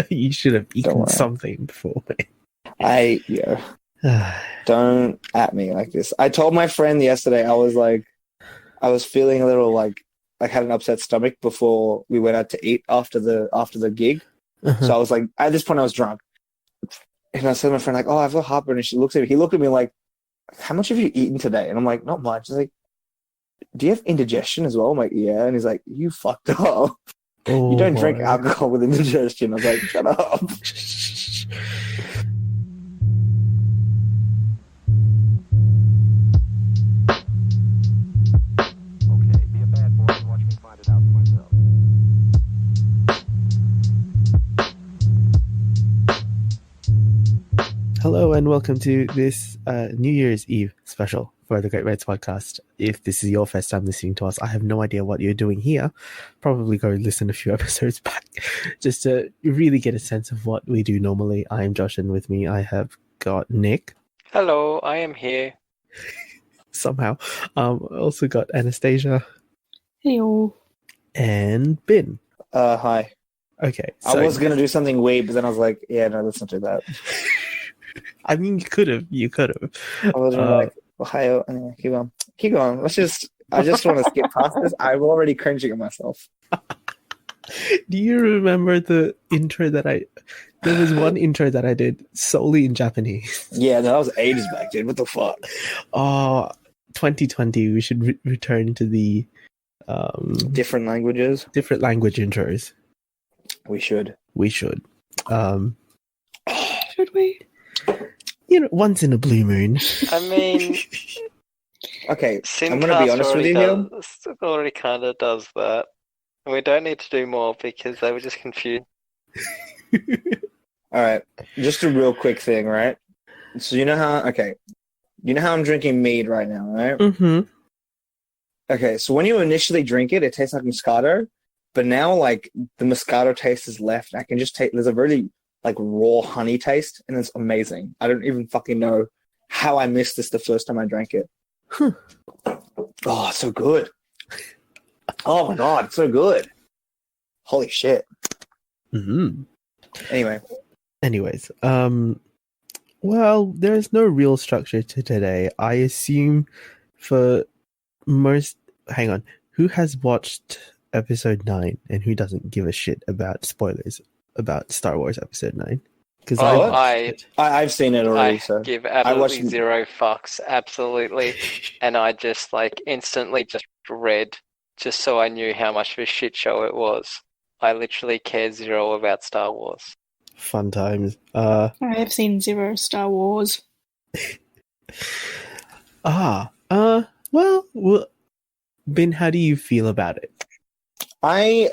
You should have Don't eaten worry. something before. Don't at me like this. I told my friend yesterday, I was feeling a little like had an upset stomach before we went out to eat after the gig. So I was like, at this point I was drunk. And I said to my friend, like, oh, I've got heartburn. And she looks at me. He looked at me like, how much have you eaten today? And I'm like, not much. He's like, do you have indigestion as well? I'm like, yeah. And he's like, you fucked up. You don't drink alcohol with indigestion. I was like, shut up. Okay, be a bad boy and watch me find it out for myself. Hello and welcome to this New Year's Eve special for the Great Reds podcast. If this is your first time listening to us, I have no idea what you're doing here. Probably go listen a few episodes back just to really get a sense of what we do normally. I am Josh, and with me I have got Nick. Hello, I am here. Somehow. Also got Anastasia. Hello. And Bin. Hi. Okay. I was going to do something weird, but then I was like, yeah, no, let's not do that. I mean, you could have. I was like, Ohio. Anyway, keep going. I just want to skip past this. I'm already cringing at myself. Do you remember the intro there was one intro that I did solely in Japanese. Yeah, no, that was ages back, dude. What the fuck? 2020, we should return to the different languages. Different language intros. We should. Should we? Once in a blue moon. I mean, okay, I'm going to be honest with you here. Already kind of does that. And we don't need to do more because they were just confused. All right, just a real quick thing, right? So you know how I'm drinking mead right now, right? Mm-hmm. Okay, so when you initially drink it, it tastes like Moscato, but now like the Moscato taste is left. I can just taste. There's a really like raw honey taste, and it's amazing. I don't even fucking know how I missed this the first time I drank it. Oh, it's so good. Oh my god, it's so good. Holy shit. Mm-hmm. Anyways, well, there's no real structure to today. I assume for most... Hang on. Who has watched episode 9 and who doesn't give a shit about spoilers about Star Wars episode 9? Because I've seen it already. I give absolutely zero fucks, absolutely. And I just instantly just read just so I knew how much of a shit show it was. I literally care zero about Star Wars. Fun times. I have seen zero Star Wars. Well, Ben, how do you feel about it? I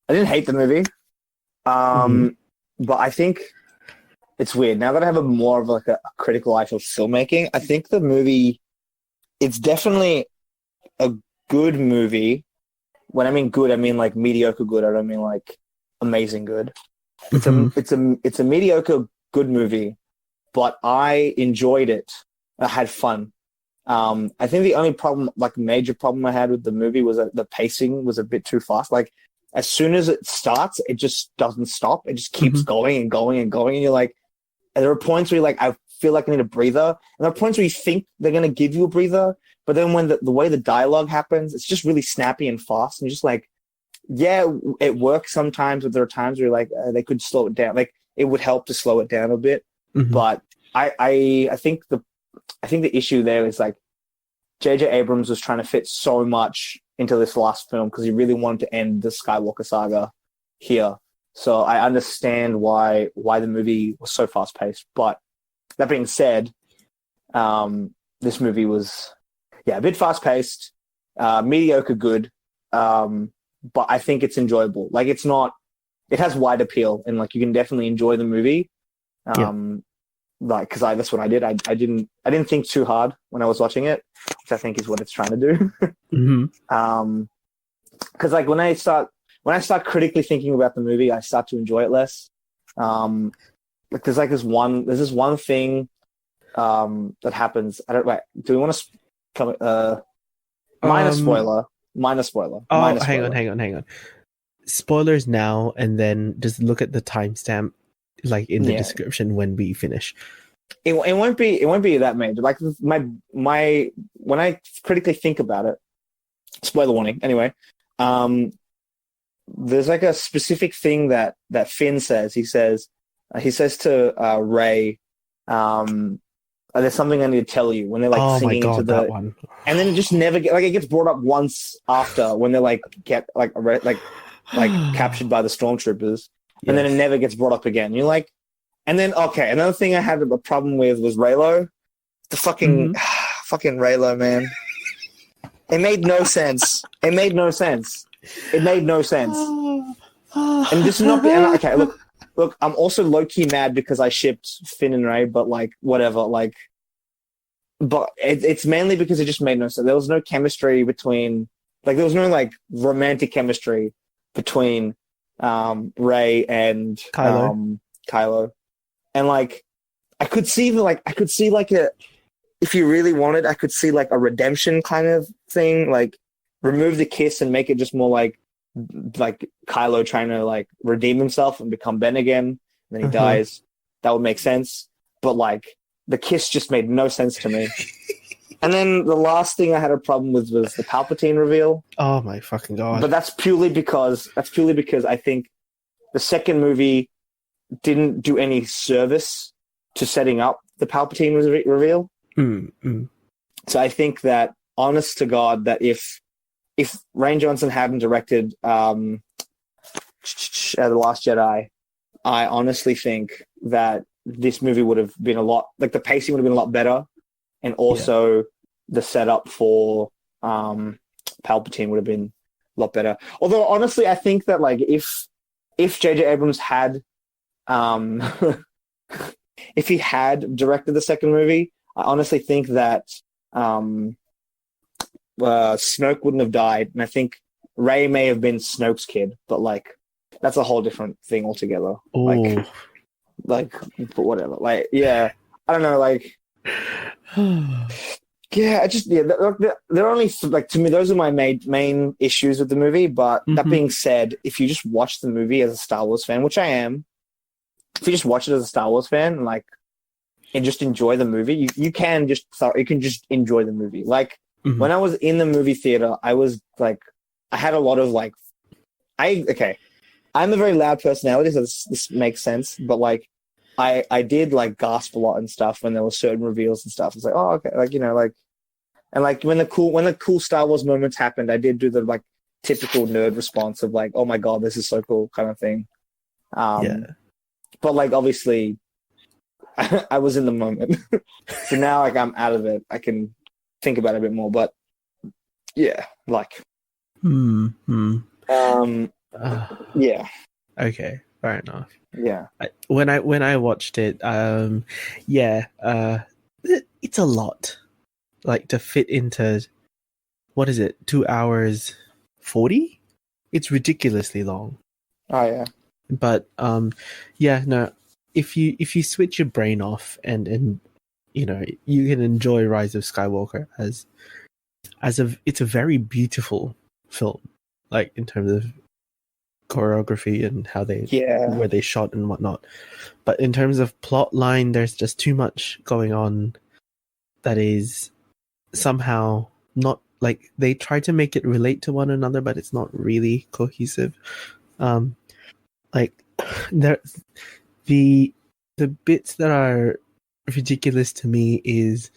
didn't hate the movie. But I think it's weird. Now that I have a more of a critical eye for filmmaking, I think the movie, it's definitely a good movie. When I mean good, I mean like mediocre good. I don't mean like amazing good. It's a mediocre good movie, but I enjoyed it. I had fun. I think the only major problem I had with the movie was that the pacing was a bit too fast. Like, as soon as it starts, it just doesn't stop. It just keeps going and going and going. And you're like, and there are points where you're like, I feel like I need a breather. And there are points where you think they're going to give you a breather. But then when the way the dialogue happens, it's just really snappy and fast. And you're just like, yeah, it works sometimes, but there are times where you're like, they could slow it down. Like, it would help to slow it down a bit. Mm-hmm. But I think the issue there is like, J.J. Abrams was trying to fit so much into this last film because he really wanted to end the Skywalker saga here. So I understand why the movie was so fast-paced. But that being said, this movie was, a bit fast-paced, mediocre good, but I think it's enjoyable. Like, it has wide appeal, and like you can definitely enjoy the movie. Like, because that's what I did. I didn't think too hard when I was watching it, which I think is what it's trying to do. Because like when I start critically thinking about the movie, I start to enjoy it less. Like there's this one thing that happens. I don't. Wait, do we want to come? Minor spoiler. Hang on. spoilers now, and then just look at the timestamp, like in the description when we finish. It won't be that major. Like my when I critically think about it, spoiler warning. Anyway, there's like a specific thing that Finn says. He says to Rey, there's something I need to tell you, when they're like singing into the that one. And then it just never it gets brought up once after, when they're like get like captured by the stormtroopers, and then it never gets brought up again. You're like, and then another thing I had a problem with was Reylo, the fucking Reylo, man. It made no sense. And this is not okay. Look, I'm also low key mad because I shipped Finn and Rey, but like whatever, like. But it's mainly because it just made no sense. There was no chemistry between, like, there was no like romantic chemistry between Rey and Kylo, and like I could see a, if you really wanted, I could see like a redemption kind of thing, like remove the kiss and make it just more like Kylo trying to like redeem himself and become Ben again, and then he dies. That would make sense, but like. The kiss just made no sense to me. And then the last thing I had a problem with was the Palpatine reveal. Oh my fucking god! But that's purely because I think the second movie didn't do any service to setting up the Palpatine reveal. So I think that, honest to God, that if Rian Johnson hadn't directed The Last Jedi, I honestly think that this movie would have been the pacing would have been a lot better, and also the setup for Palpatine would have been a lot better. Although honestly, I think that like if J.J. Abrams had if he had directed the second movie, I honestly think that Snoke wouldn't have died, and I think Rey may have been Snoke's kid, but like that's a whole different thing altogether. Ooh. Like, but whatever. Like, yeah, I don't know. Like, yeah, they're only like, to me, those are my main issues with the movie. But that being said, if you just watch the movie as a Star Wars fan, which I am, if you just watch it as a Star Wars fan, like, and just enjoy the movie, you can just enjoy the movie. Like when I was in the movie theater, I was like, I had a lot of like, I'm a very loud personality, so this makes sense. But like, I did like gasp a lot and stuff when there were certain reveals and stuff. It's like, oh, okay, like, you know, like, and like when the cool Star Wars moments happened, I did do the like typical nerd response of like, oh my god, this is so cool kind of thing. But like, obviously, I was in the moment, so now like I'm out of it. I can think about it a bit more, but yeah, like, yeah. Okay, fair enough. Yeah. When I watched it, it's a lot, like, to fit into, what is it, 2 hours 40? It's ridiculously long. Oh yeah. But no. If you switch your brain off and you know, you can enjoy Rise of Skywalker as it's a very beautiful film, like in terms of choreography and how where they shot and whatnot. But in terms of plot line, there's just too much going on that is somehow not, like, they try to make it relate to one another, but it's not really cohesive. Like the bits that are ridiculous to me is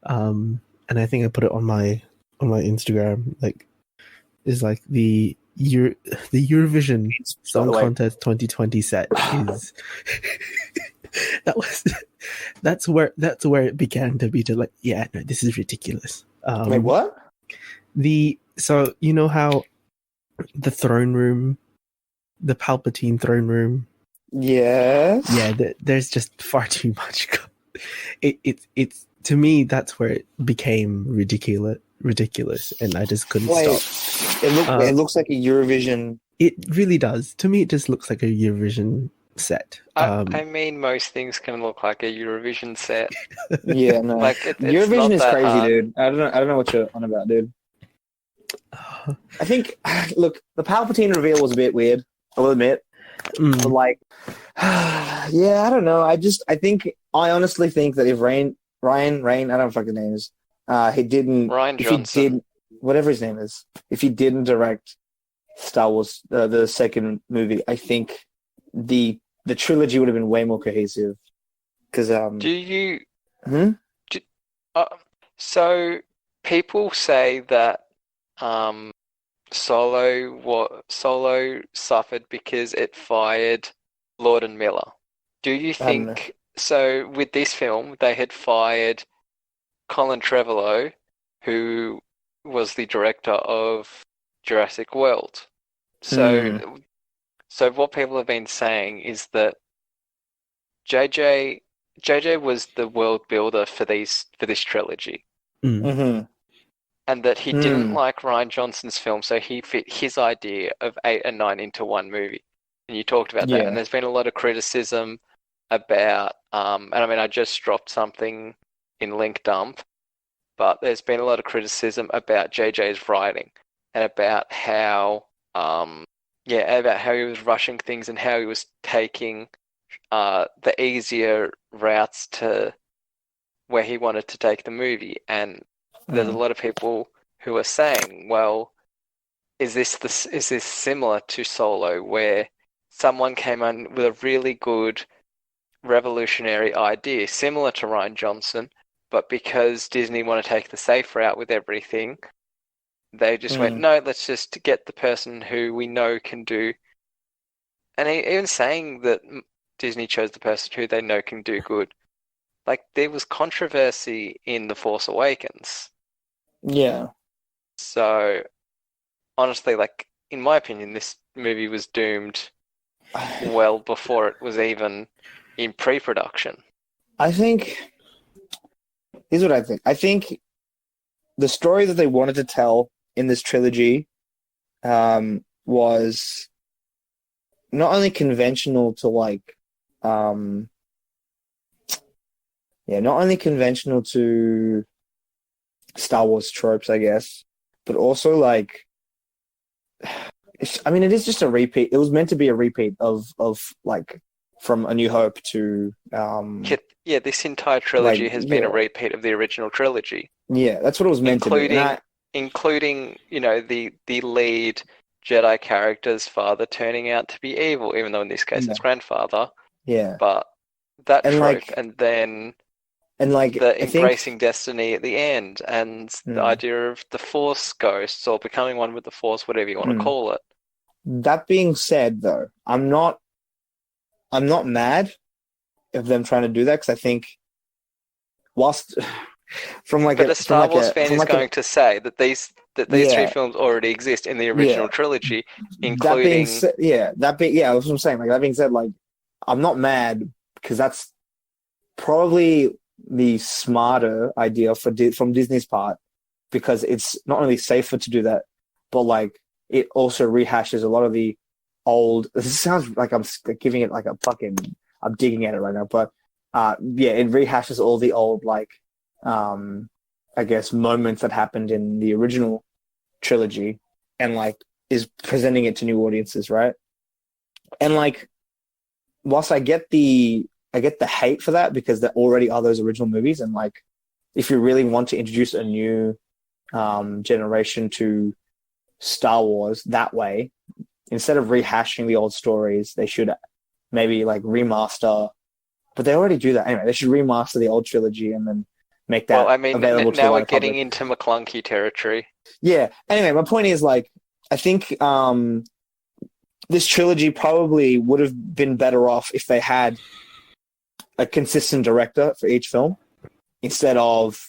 and I think I put it on my Instagram, like, is like the Eurovision Song Contest 2020 set is that's where it began to be, to like, yeah, no, this is ridiculous. Wait, what? So you know how the throne room, the Palpatine throne room, yes, there's just far too much. It's to me, that's where it became ridiculous, and I just couldn't stop. It looks like a Eurovision. It really does. To me, it just looks like a Eurovision set. I mean, most things can look like a Eurovision set. Yeah, no. Like Eurovision is crazy, hard. dude. I don't know what you're on about, dude. I think, look, the Palpatine reveal was a bit weird, I will admit. But like, yeah, I don't know. I honestly think that if Ryan, I don't know what fucking name is, he didn't, Ryan if he Johnson. did, whatever his name is, if he didn't direct Star Wars, the second movie, I think the trilogy would have been way more cohesive. Because, Do you? Hmm? So people say that Solo suffered because it fired Lord and Miller. Do you I don't know. think so? With this film, they had fired Colin Trevorrow, who was the director of Jurassic World. So what people have been saying is that JJ was the world builder for this trilogy, Mm-hmm. and that he didn't like Rian Johnson's film, so he fit his idea of 8 and 9 into one movie. And you talked about that, Yeah. and there's been a lot of criticism about, and I mean, I just dropped something in link dump, but there's been a lot of criticism about JJ's writing and about how, about how he was rushing things and how he was taking the easier routes to where he wanted to take the movie. And there's a lot of people who are saying, well, is this similar to Solo, where someone came in with a really good revolutionary idea, similar to Rian Johnson, but because Disney want to take the safe route with everything, they just went, no, let's just get the person who we know can do. And even saying that Disney chose the person who they know can do good. Like, there was controversy in The Force Awakens. Yeah. So, honestly, like, in my opinion, this movie was doomed well before it was even in pre-production. I think, here's what I think. I think the story that they wanted to tell in this trilogy was not only conventional to like, not only conventional to Star Wars tropes, I guess, but also like, I mean, it is just a repeat. It was meant to be a repeat of like from A New Hope to this entire trilogy has been a repeat of the original trilogy. Yeah, that's what it was meant to be. Including, you know, the lead Jedi character's father turning out to be evil, even though in this case it's grandfather. Yeah. But that and trope, like, and then the embracing destiny at the end, and the idea of the Force ghosts or becoming one with the Force, whatever you want to call it. That being said, though, I'm not mad of them trying to do that, because I think whilst a Star Wars fan is going to say that these three films already exist in the original trilogy, including that's what I'm saying. Like, that being said, like, I'm not mad, because that's probably the smarter idea from Disney's part, because it's not only safer to do that, but like it also rehashes a lot of the old. This sounds like I'm giving it like a fucking. I'm digging at it right now, but it rehashes all the old like, I guess, moments that happened in the original trilogy, and like is presenting it to new audiences, right? And like, whilst I get the hate for that, because there already are those original movies, and like, if you really want to introduce a new generation to Star Wars that way, instead of rehashing the old stories, they should maybe like remaster. But they already do that anyway. They should remaster the old trilogy and then make that available to the now wider we're getting public. into McClunky territory. Yeah. Anyway, my point is, like, I think this trilogy probably would have been better off if they had a consistent director for each film instead of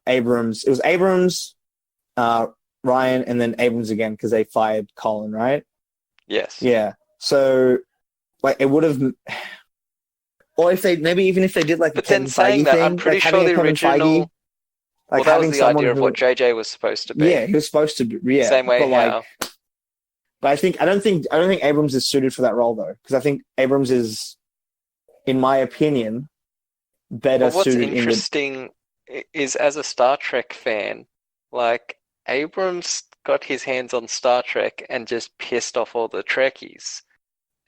Abrams. It was Abrams, Ryan, and then Abrams again, because they fired Colin, right? Yes. Yeah. So, like, it would have, or if they even if they did like, but the Kevin then saying Feige that, thing, I'm pretty like sure the original. Feige, like, that was having the someone idea of what JJ was supposed to be. Yeah, he was supposed to be. Yeah, same way but how. But I don't think Abrams is suited for that role, though, because I think Abrams is, in my opinion, better What's suited. interesting is, as a Star Trek fan, like, Abrams got his hands on Star Trek and just pissed off all the Trekkies.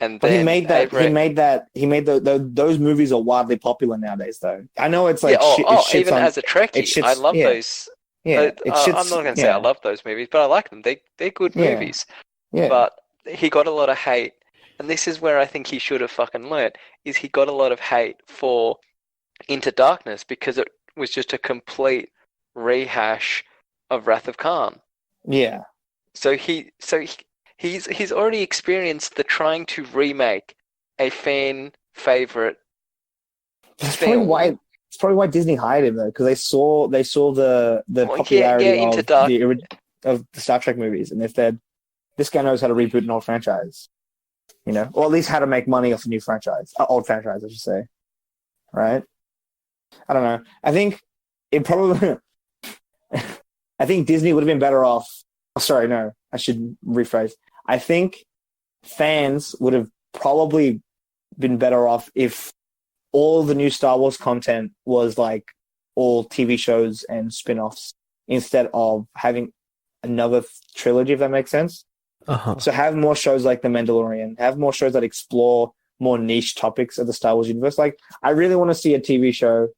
And But he then made that. He made those movies are widely popular nowadays, though. I know it's like it shits even on as a Trekkie, it shits. I love yeah, those. yeah. It shits. I'm not going to say I love those movies, but I like them. They're good Yeah. movies. Yeah. But he got a lot of hate, and this is where I think he should have fucking learnt, is he got a lot of hate for Into Darkness because it was just a complete rehash of Wrath of Khan. Yeah. So he's already experienced the trying to remake a fan favorite That's film. probably why Disney hired him though, because they saw the popularity Into Dark. of the Star Trek movies, and they said this guy knows how to reboot an old franchise, or at least how to make money off a new franchise, old franchise, I should say, right? I don't know. I think it probably. I think Disney would have been better off. Oh, sorry, no, I should rephrase. I think fans would have probably been better off if all the new Star Wars content was like all TV shows and spin-offs instead of having another trilogy, if that makes sense. Uh-huh. So have more shows like The Mandalorian, have more shows that explore more niche topics of the Star Wars universe. Like, I really want to see a TV show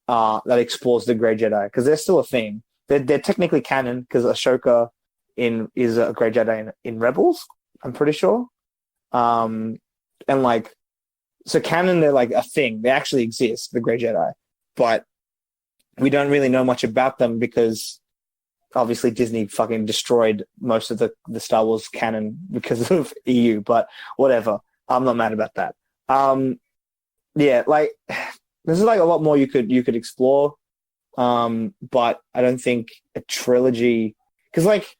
that explores the Grey Jedi, because they're still a thing. They're technically canon because Ahsoka is a Grey Jedi in Rebels, I'm pretty sure. And like, so canon, they're like a thing. They actually exist, the Grey Jedi. But we don't really know much about them because obviously Disney fucking destroyed most of the Star Wars canon because of EU, but whatever. I'm not mad about that. Yeah, like, there's like a lot more you could explore. But I don't think a trilogy, because like,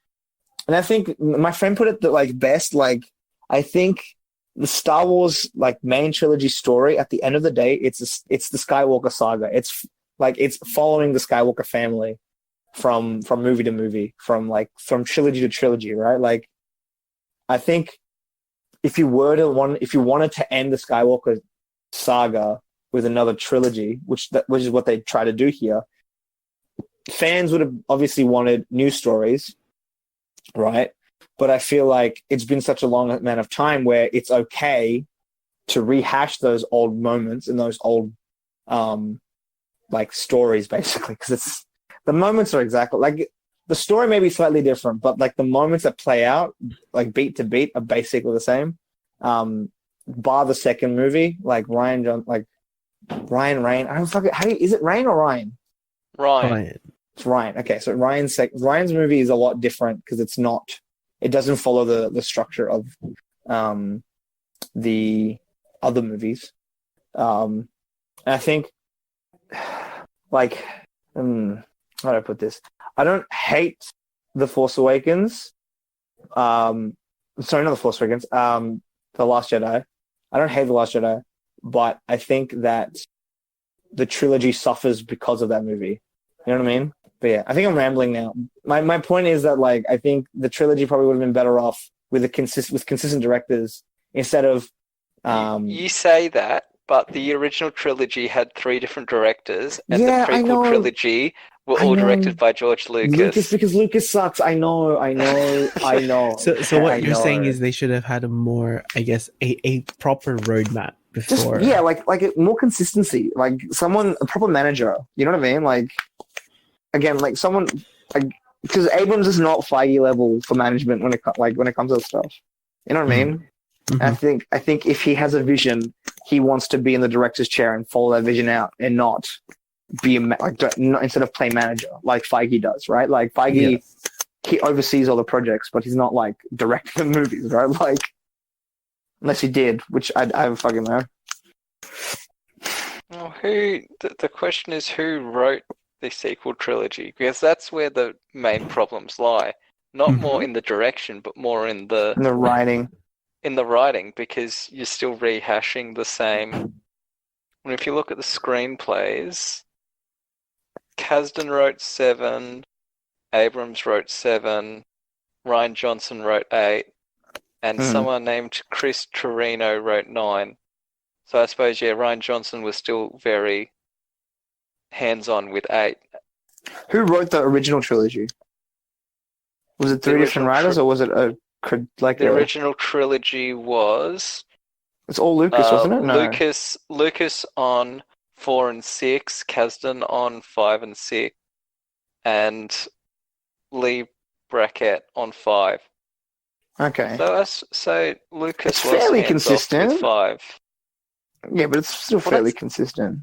and I think my friend put it like best, like, I think the Star Wars like main trilogy story at the end of the day, it's the Skywalker saga. It's like, it's following the Skywalker family from movie to movie, from trilogy to trilogy, right? Like, I think if you wanted to end the Skywalker saga with another trilogy, which is what they try to do here, fans would have obviously wanted new stories, right? But I feel like it's been such a long amount of time where it's okay to rehash those old moments and those old like stories, basically, because the moments are exactly like, the story may be slightly different, but like the moments that play out like beat to beat are basically the same. Bar the second movie, like Ryan Rain. I don't fucking, is it Rain or Ryan? Ryan. It's Ryan. Okay, so Ryan's movie is a lot different because it doesn't follow the structure of the other movies. And I think, like, how do I put this? I don't hate The Force Awakens. Sorry, not The Force Awakens. The Last Jedi. I don't hate The Last Jedi, but I think that the trilogy suffers because of that movie. You know what I mean? But yeah, I think I'm rambling now. My point is that, like, I think the trilogy probably would have been better off with consistent directors instead of. You say that, but the original trilogy had 3 different directors, and Yeah, the I know. prequel trilogy were all directed by George Lucas. Because Lucas sucks. I know. So what you're saying is they should have had a more, I guess, a proper roadmap before. Just, yeah, like more consistency, like a proper manager. You know what I mean? Like, again, like someone, like, because Abrams is not Feige level for management when it comes to this stuff. You know what I mean? Mm-hmm. I think if he has a vision, he wants to be in the director's chair and follow that vision out, and not be instead of play manager like Feige does, right? Like Feige, he oversees all the projects, but he's not like directing the movies, right? Like, unless he did, which I don't fucking know. Well, the question is, who wrote the sequel trilogy? Because that's where the main problems lie. Not more in the direction, but more in the writing. In the writing, because you're still rehashing the same. And if you look at the screenplays, Kasdan wrote 7, Abrams wrote 7, Ryan Johnson wrote 8, and someone named Chris Torino wrote 9. So I suppose, yeah, Ryan Johnson was still very hands-on with 8. Who wrote the original trilogy? Was it three different original writers, or was it The original trilogy was It's all Lucas, wasn't it? No. Lucas on 4 and 6, Kasdan on 5 and 6, and Lee Brackett on 5. Okay. So Lucas It's was fairly hands off consistent. with 5. Yeah, but it's still fairly consistent.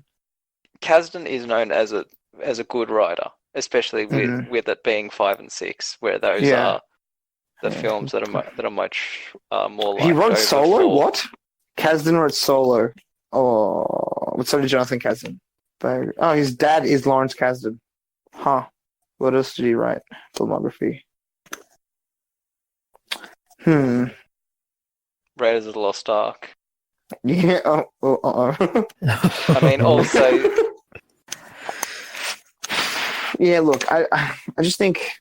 Kasdan is known as a good writer, especially with it being 5 and 6, where those are the films that are much more like. He wrote over Solo? 4. What? Kasdan wrote Solo. Oh, so did Jonathan Kasdan. Oh, his dad is Lawrence Kasdan. Huh. What else did he write? Filmography. Raiders of the Lost Ark. Yeah. I mean, also. Yeah, look, I just think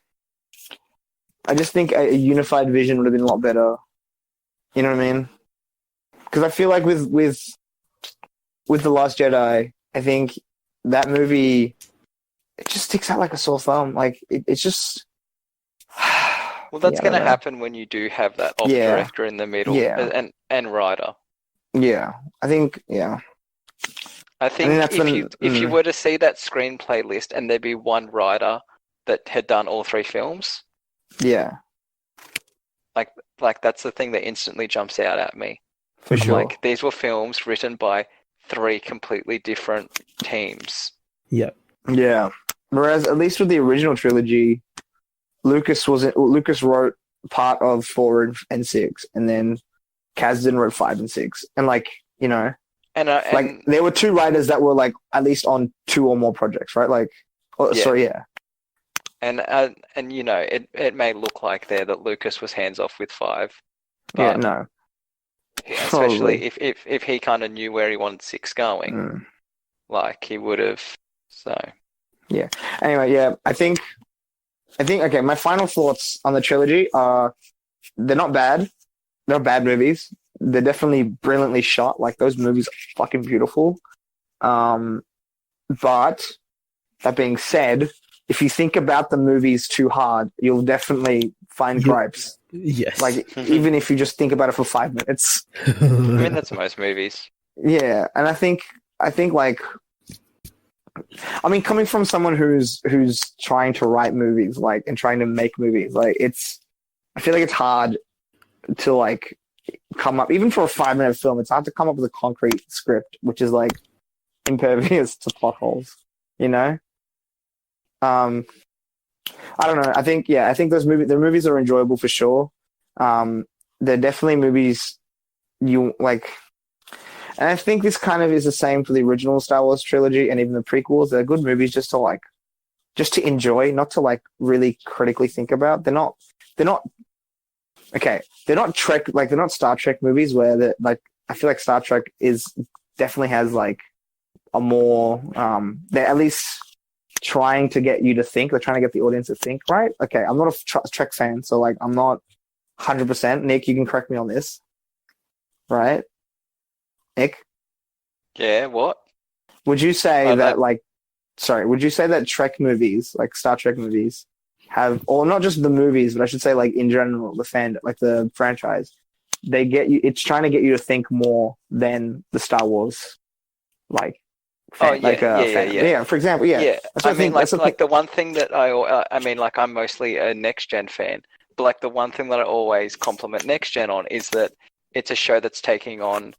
a unified vision would have been a lot better. You know what I mean? Because I feel like with The Last Jedi, I think that movie, it just sticks out like a sore thumb. Like it's just. Well, that's going to happen when you do have that off director in the middle and writer. Yeah, I think. I think if you were to see that screenplay list and there'd be one writer that had done all 3 films. Yeah. Like that's the thing that instantly jumps out at me. For sure. Like these were films written by 3 completely different teams. Yeah. Yeah. Whereas at least with the original trilogy, Lucas wrote part of 4 and 6, and then Kasdan wrote 5 and 6, and and there were 2 writers that were like at least on 2 or more projects, right? Like, And it may look like there that Lucas was hands off with 5. But no. Especially if he kind of knew where he wanted 6 going, like he would have. So. Yeah. Anyway, yeah, I think. Okay, my final thoughts on the trilogy are they're not bad. They're not bad movies. They're definitely brilliantly shot. Like those movies are fucking beautiful. But that being said, if you think about the movies too hard, you'll definitely find gripes. Yes. Like even if you just think about it for 5 minutes. I mean that's most movies. Yeah, and I think like coming from someone who's trying to write movies, like, and trying to make movies, like I feel like it's hard to like come up, even for a 5-minute film, it's hard to come up with a concrete script, which is like impervious to plot holes, you know? I don't know. I think the movies are enjoyable for sure. They're definitely movies you like. And I think this kind of is the same for the original Star Wars trilogy and even the prequels. They're good movies just to enjoy, not to like really critically think about. They're not Trek, like they're not Star Trek movies where like I feel like Star Trek definitely has like a more they're at least trying to get you to think. They're trying to get the audience to think, right? Okay, I'm not a Trek fan, so like I'm not 100%. Nick, you can correct me on this, right? Nick? Yeah, what? Would you say would you say that Trek movies, like Star Trek movies, have, or not just the movies, but I should say like in general, the franchise, they get you, it's trying to get you to think more than the Star Wars, like, fan, yeah. For example, Yeah. I mean, like the one thing that I'm mostly a Next Gen fan, but like the one thing that I always compliment Next Gen on is that it's a show that's taking on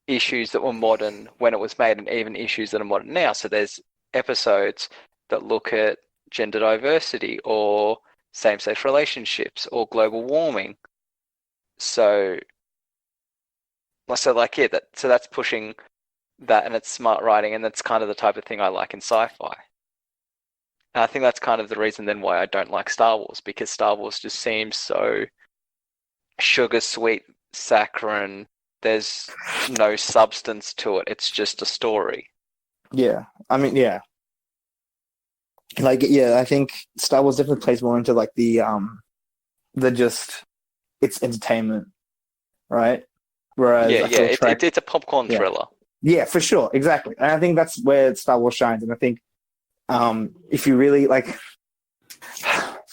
issues that were modern when it was made and even issues that are modern now. So there's episodes that look at gender diversity or same-sex relationships or global warming. So that's pushing that, and it's smart writing, and that's kind of the type of thing I like in sci-fi. And I think that's kind of the reason then why I don't like Star Wars, because Star Wars just seems so sugar sweet, saccharine. There's no substance to it. It's just a story. Yeah. I mean, yeah. Like, yeah, I think Star Wars definitely plays more into like the just, it's entertainment, right? Whereas it's a popcorn thriller. Yeah, for sure. Exactly. And I think that's where Star Wars shines. And I think if you really like,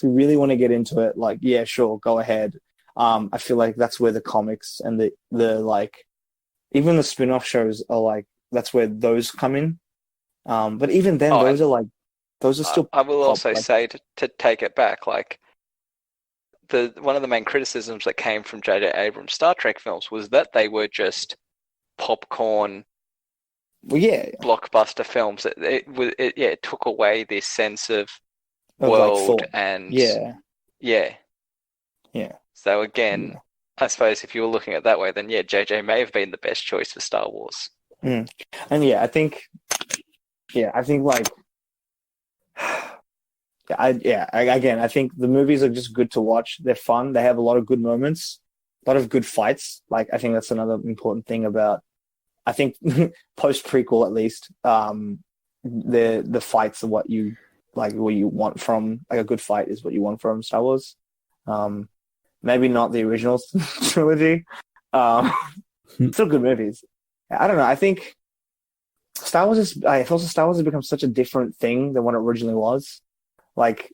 if we really want to get into it, like, yeah, sure, go ahead. I feel like that's where the comics and the like, even the spin-off shows are like, that's where those come in. But even then, Oh, those are still. I will also like, say to take it back, like one of the main criticisms that came from J.J. Abrams' Star Trek films was that they were just popcorn well, yeah, blockbuster films. It took away this sense of of like world thought. and Yeah. yeah. So again, Yeah. I suppose if you were looking at it that way, then yeah, JJ may have been the best choice for Star Wars. And I think like, I think the movies are just good to watch. They're fun. They have a lot of good moments, a lot of good fights. Like, I think that's another important thing about, I think post prequel at least, the fights are what you like, what you want from, like, a good fight is what you want from Star Wars. Maybe not the original trilogy. Still good movies. I don't know. I think Star Wars has become such a different thing than what it originally was. Like,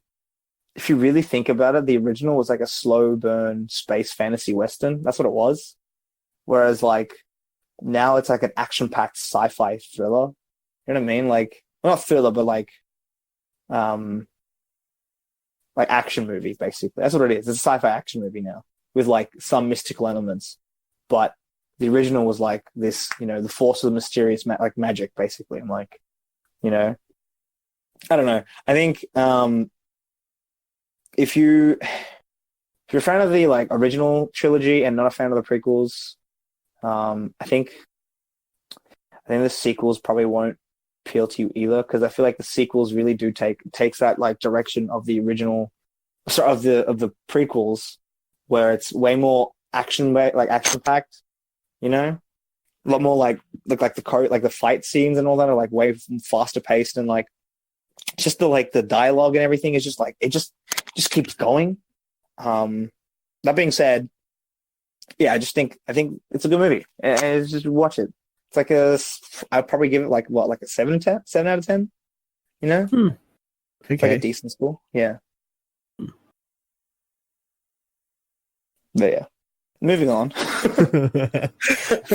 if you really think about it, the original was like a slow burn space fantasy western. That's what it was. Whereas, like, now it's like an action-packed sci-fi thriller. You know what I mean? Like, well, not thriller, but like action movie, basically. That's what it is. It's a sci-fi action movie now with like some mystical elements. But the original was like this, the force of the mysterious, like magic, basically. I'm like, I don't know. I think if you're a fan of the like original trilogy and not a fan of the prequels, I think the sequels probably won't appeal to you either, because I feel like the sequels really do takes that like direction of the original, of the prequels, where it's way more action packed, a lot more like the fight scenes and all that are like way faster paced, and like just the dialogue and everything is just like it just keeps going. That being said, yeah, I think it's a good movie, and it's just watch it. It's like I'd probably give it like a 7 out of 10. It's like a decent score. Yeah. But yeah, moving on.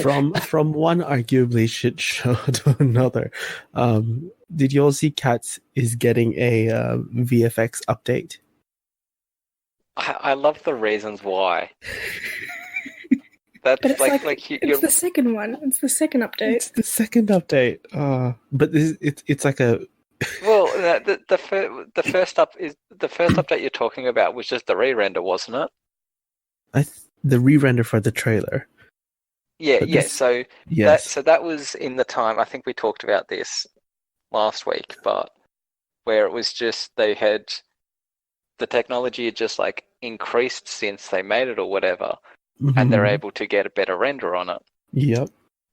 from one arguably shit show to another. Did you all see Cats is getting a VFX update? I love the reasons why. But That's it's you're the second one. It's the second update. It's the second update. But it's like a well, the first update you're talking about was just the re-render, wasn't it? The re-render for the trailer. Yeah, But yeah. this- So Yes. that was in the time. I think we talked about this last week, but where it was just the technology had just like increased since they made it or whatever, and they're Mhm. able to get a better render on it, Yep.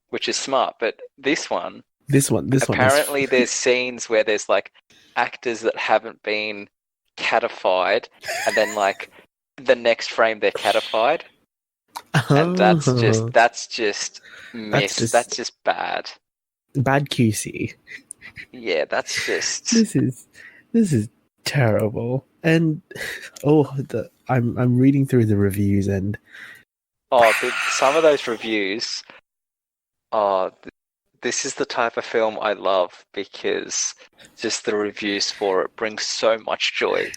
which is smart. But this one is... apparently there's scenes where there's like actors that haven't been catified, and then like the next frame they're catified, and that's just missed. That's just bad. bad QC. Yeah, that's just This is terrible. And I'm reading through the reviews, and some of those reviews. This is the type of film I love, because just the reviews for it bring so much joy.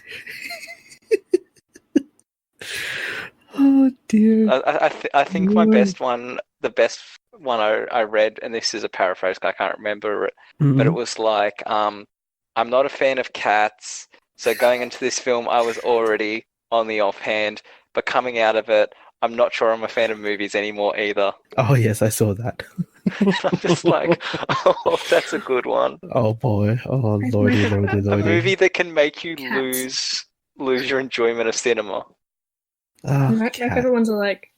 oh dear. I think my best one, the best one I read, and this is a paraphrase, I can't remember it, but it was like, I'm not a fan of cats, so going into this film I was already on the offhand, but coming out of it, I'm not sure I'm a fan of movies anymore either. Oh yes, I saw that. I'm just like, oh, that's a good one. Oh boy. Oh lordy. A movie that can make you lose your enjoyment of cinema. My favorite ones are like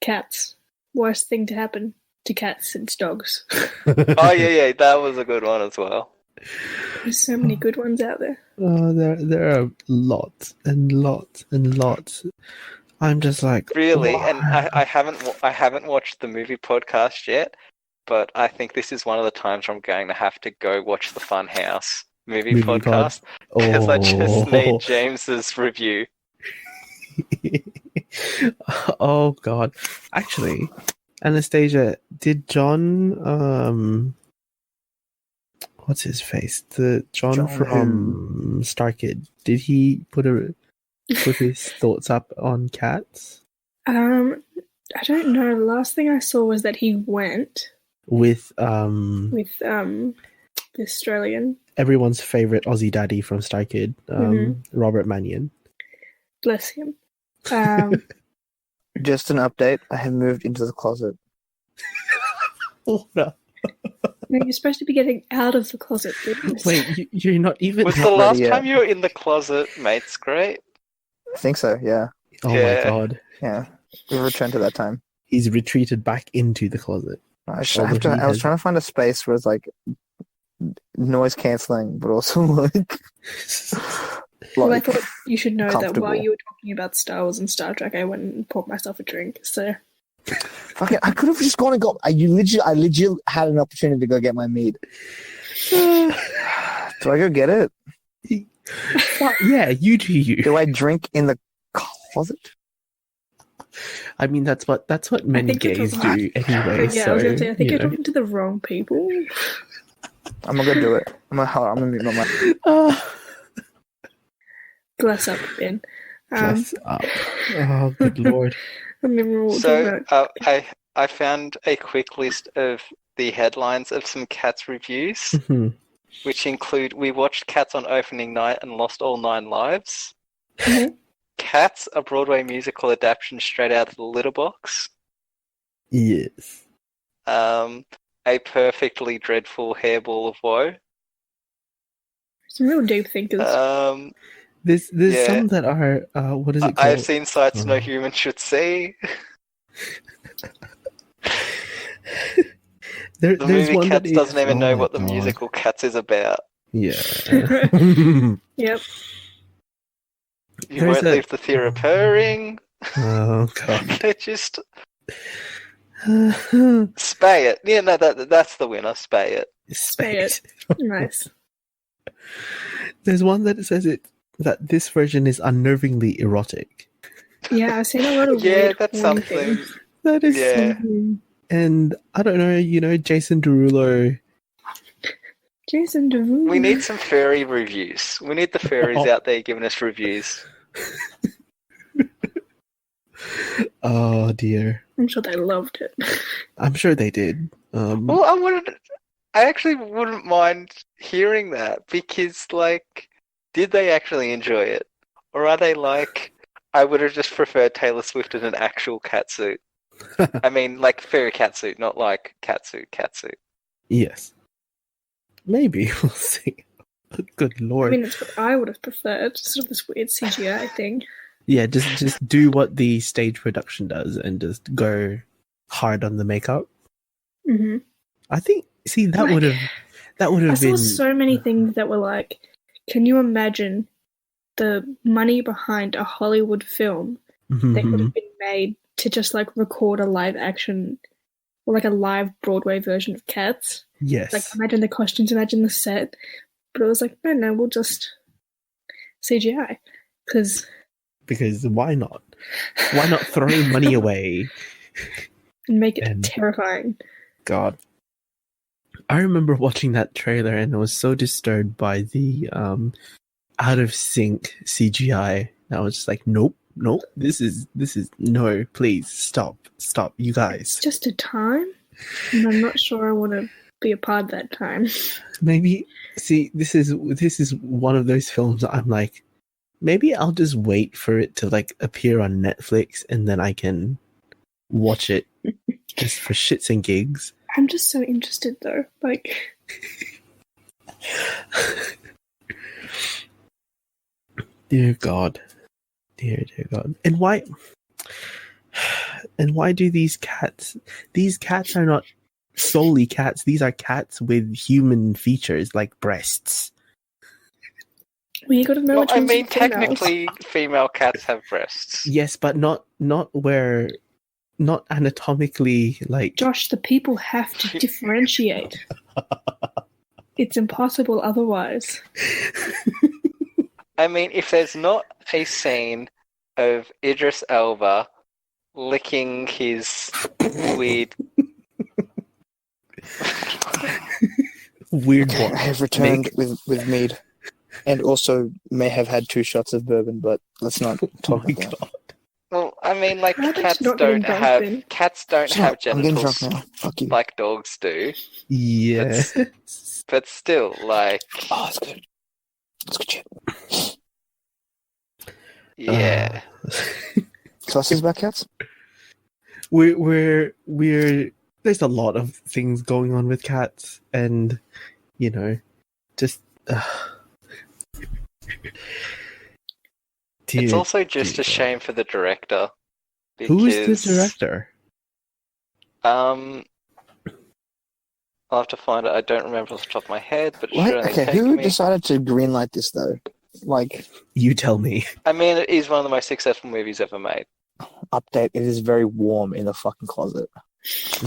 cats. Worst thing to happen to cats since dogs. Oh yeah, that was a good one as well. There's so many good ones out there. Oh, there are lots and lots and lots. I'm just like, really, why? and I haven't watched the movie podcast yet, but I think this is one of the times where I'm going to have to go watch the Fun House movie pod. podcast because I just need James's review. Oh God! Actually, Anastasia, did John what's his face? The John from Star Kid. Did he put his thoughts up on Cats? I don't know. The last thing I saw was that he went with the Australian, everyone's favorite Aussie daddy from Star Kid, Robert Mannion. Bless him. Just an update. I have moved into the closet. Oh, no. No, you're supposed to be getting out of the closet. Wait, you're not even. Was the last time you were in the closet, mate's great? I think so. Yeah. Oh my God. Yeah. We returned to that time. He's retreated back into the closet. I was trying to find a space where it's like noise cancelling, but also like. Well, I thought you should know that while you were talking about Star Wars and Star Trek, I went and poured myself a drink. So. Fucking, I could have just gone and got. I legit had an opportunity to go get my meat. Do I go get it? Yeah, you do. You. Do I drink in the closet? I mean, that's what many gays do anyway. Yeah, so, I was going to say, I think you're talking to the wrong people. I'm gonna go do it. I'm gonna mute my mic. Bless up, Ben. Bless up. Oh, good lord. So I found a quick list of the headlines of some Cats reviews, which include: we watched Cats on opening night and lost all 9 lives. Cats, a Broadway musical adaptation straight out of the litter box. Yes. A perfectly dreadful hairball of woe. Some real deep thinkers. There's some that are what is it called? I have seen sights no human should see. The movie Cats doesn't even know what the musical Cats is about. Yeah. Yep. You won't leave the theatre purring. Oh God. They're just spay it. Yeah, no, that's the winner. Spay it. Spay it. Nice. There's one that says that this version is unnervingly erotic. Yeah, I've seen a lot of weird that's something. Things. That is something. And I don't know, Jason Derulo. We need some furry reviews. We need the furries out there giving us reviews. Oh dear. I'm sure they loved it. I'm sure they did. Well, I actually wouldn't mind hearing that because, like, did they actually enjoy it? Or are they like, I would have just preferred Taylor Swift in an actual catsuit? I mean, like, furry catsuit, not like catsuit. Yes. Maybe. We'll see. Good lord. I mean, it's what I would have preferred. Sort of this weird CGI thing. Yeah, just do what the stage production does and just go hard on the makeup. Mm-hmm. I think, that would have been... I saw so many things that were like, can you imagine the money behind a Hollywood film that could have been made to just like record a live action or like a live Broadway version of Cats? Yes. Like, imagine the costumes, imagine the set. But it was like, no, we'll just CGI. Because why not? Why not throw money away? And make it terrifying. God. I remember watching that trailer and I was so disturbed by the out of sync CGI. I was just like, nope, this is no, please stop, you guys. It's just a time, and I'm not sure I want to be a part of that time. Maybe this is one of those films that I'm like, maybe I'll just wait for it to like appear on Netflix and then I can watch it just for shits and gigs. I'm just so interested though. Like, dear God. And why do these cats are not solely cats, these are cats with human features like breasts. Well, you gotta know I mean, technically female cats have breasts. Yes, but not anatomically like... Josh, the people have to differentiate. It's impossible otherwise. I mean, if there's not a scene of Idris Elba licking his weird... Weird Okay, boy. I have returned Nick. with mead, and also may have had 2 shots of bourbon, but let's not talk My about that. God. Well, I mean, like, How did cats you not getting don't drunk have then? Shut up, I'm getting drunk genitals now. Fuck you. like dogs do. Yes. But still, like, Oh, that's good. That's good shit. yeah. Sauces about cats? We're there's a lot of things going on with cats, and you know, just It's dear, also just dear a shame for the director. God. Who is the Because, director? I'll have to find it. I don't remember off the top of my head, but it What? should only Okay, take who me. decided to greenlight this though? Like, You tell me. I mean, it is one of the most successful movies ever made. update, it is very warm in the fucking closet.